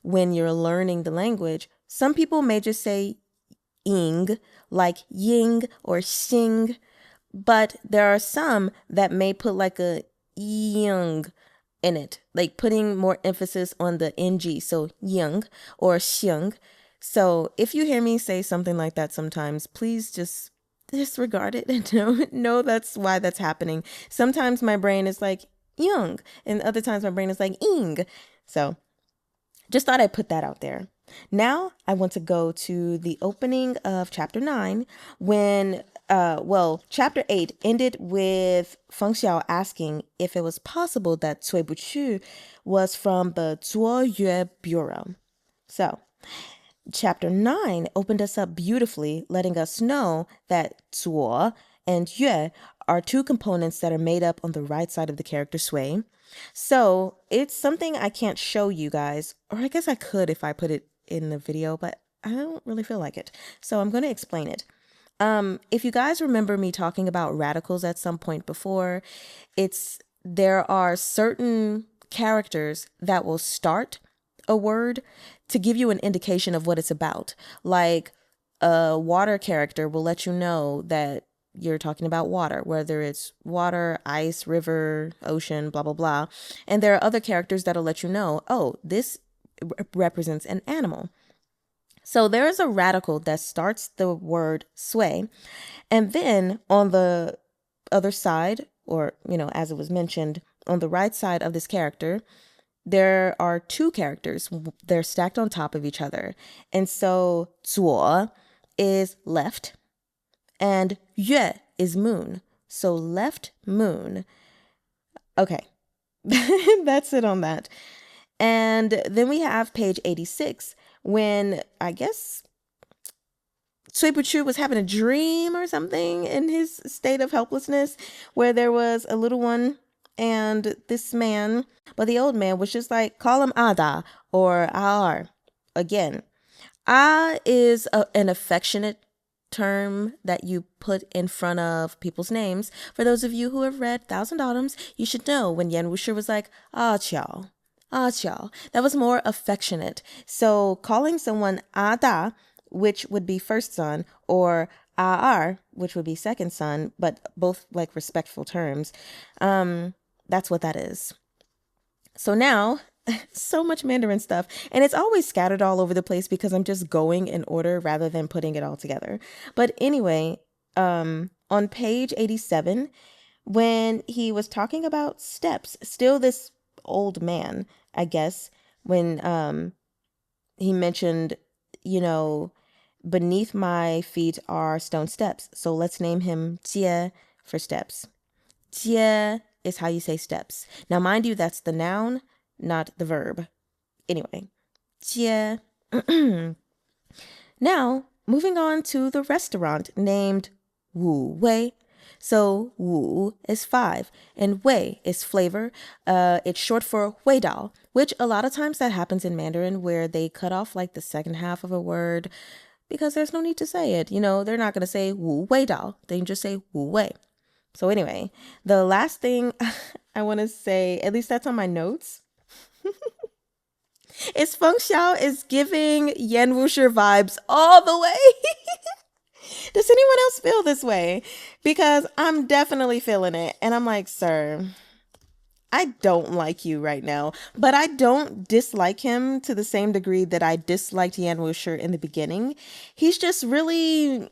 when you're learning the language, some people may just say ing, like ying or xing, but there are some that may put like a yang in it, like putting more emphasis on the ng, so yang or xiang. So if you hear me say something like that sometimes, please just disregard it and know that's why that's happening. Sometimes my brain is like yang, and other times my brain is like ing. So just thought I'd put that out there. Now I want to go to the opening of chapter 9 when, chapter 8 ended with Feng Xiao asking if it was possible that Cui Buqu was from the Zuo Yue Bureau. So chapter 9 opened us up beautifully, letting us know that Zuo and Yue are two components that are made up on the right side of the character Sui. So it's something I can't show you guys, or I guess I could if I put it in the video, but I don't really feel like it. So I'm going to explain it. If you guys remember me talking about radicals at some point before, there are certain characters that will start a word to give you an indication of what it's about. Like a water character will let you know that you're talking about water, whether it's water, ice, river, ocean, blah, blah, blah. And there are other characters that'll let you know, oh, this represents an animal. So there is a radical that starts the word sui. And then on the other side, or, as it was mentioned, on the right side of this character, there are two characters. They're stacked on top of each other. And so zuo is left and yue is moon. So left moon. Okay. That's it on that. And then we have page 86 when I guess Cui Buqu was having a dream or something in his state of helplessness where there was a little one and this man, but the old man was just like, call him Ada or Aar. Again, is an affectionate term that you put in front of people's names. For those of you who have read Thousand Autumns, you should know when Yan Wushi was like, Qiao, Qiao. That was more affectionate. So calling someone Ada, which would be first son, or Aar, which would be second son, but both like respectful terms, that's what that is. So now, so much Mandarin stuff, and it's always scattered all over the place because I'm just going in order rather than putting it all together. But anyway, on page 87, when he was talking about steps, still this old man, I guess, when he mentioned, beneath my feet are stone steps. So let's name him Jie for steps. Jie is how you say steps. Now, mind you, that's the noun, not the verb. Anyway, Jie. Now, moving on to the restaurant named Wu Wei. So Wu is 5 and Wei is flavor. It's short for Wei Dao, which a lot of times that happens in Mandarin where they cut off like the second half of a word because there's no need to say it. They're not going to say Wu Wei Dao. They can just say Wu Wei. So anyway, the last thing I want to say, at least that's on my notes, is Feng Xiao is giving Yan Wushi vibes all the way. Does anyone else feel this way? Because I'm definitely feeling it. And I'm like, sir, I don't like you right now. But I don't dislike him to the same degree that I disliked Yan Wushi in the beginning. He's just really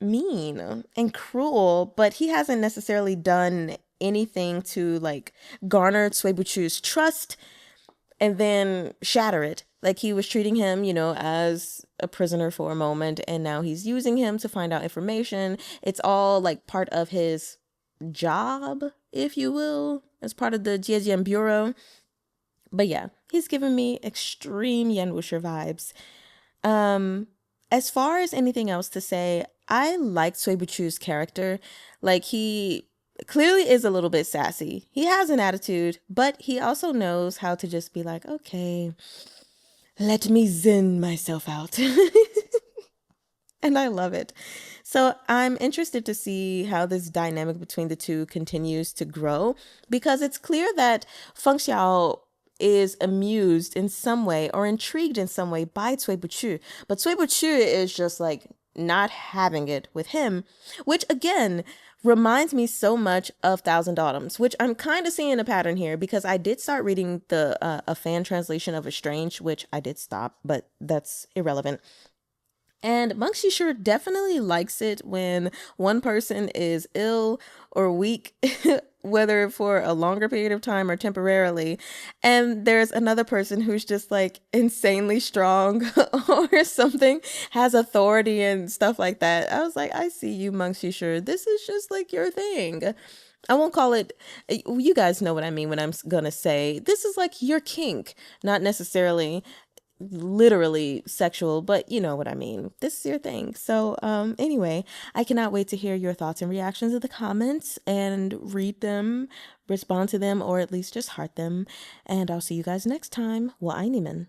mean and cruel, but he hasn't necessarily done anything to like garner Cui Buqu's trust and then shatter it. Like he was treating him, as a prisoner for a moment, and now he's using him to find out information. It's all like part of his job, if you will, as part of the Jiejian Bureau. But yeah, he's giving me extreme Yan Wushi vibes. As far as anything else to say, I like Cui Buqu's character. Like he clearly is a little bit sassy. He has an attitude, but he also knows how to just be like, okay, let me zen myself out. And I love it. So I'm interested to see how this dynamic between the two continues to grow, because it's clear that Feng Xiao is amused in some way or intrigued in some way by Cui Buchu. But Cui Buchu is just like not having it with him, which again reminds me so much of Thousand Autumns, which I'm kind of seeing a pattern here because I did start reading the a fan translation of Estranged, which I did stop, but that's irrelevant. And Meng Xi sure definitely likes it when one person is ill or weak, whether for a longer period of time or temporarily, and there's another person who's just like insanely strong or something, has authority and stuff like that. I was like, I see you, Meng Xi sure. This is just like your thing. I won't call it, you guys know what I mean when I'm gonna say this is like your kink, not necessarily literally sexual, but you know what I mean. This is your thing. So anyway, I cannot wait to hear your thoughts and reactions in the comments and read them, respond to them, or at least just heart them. And I'll see you guys next time. 我爱你们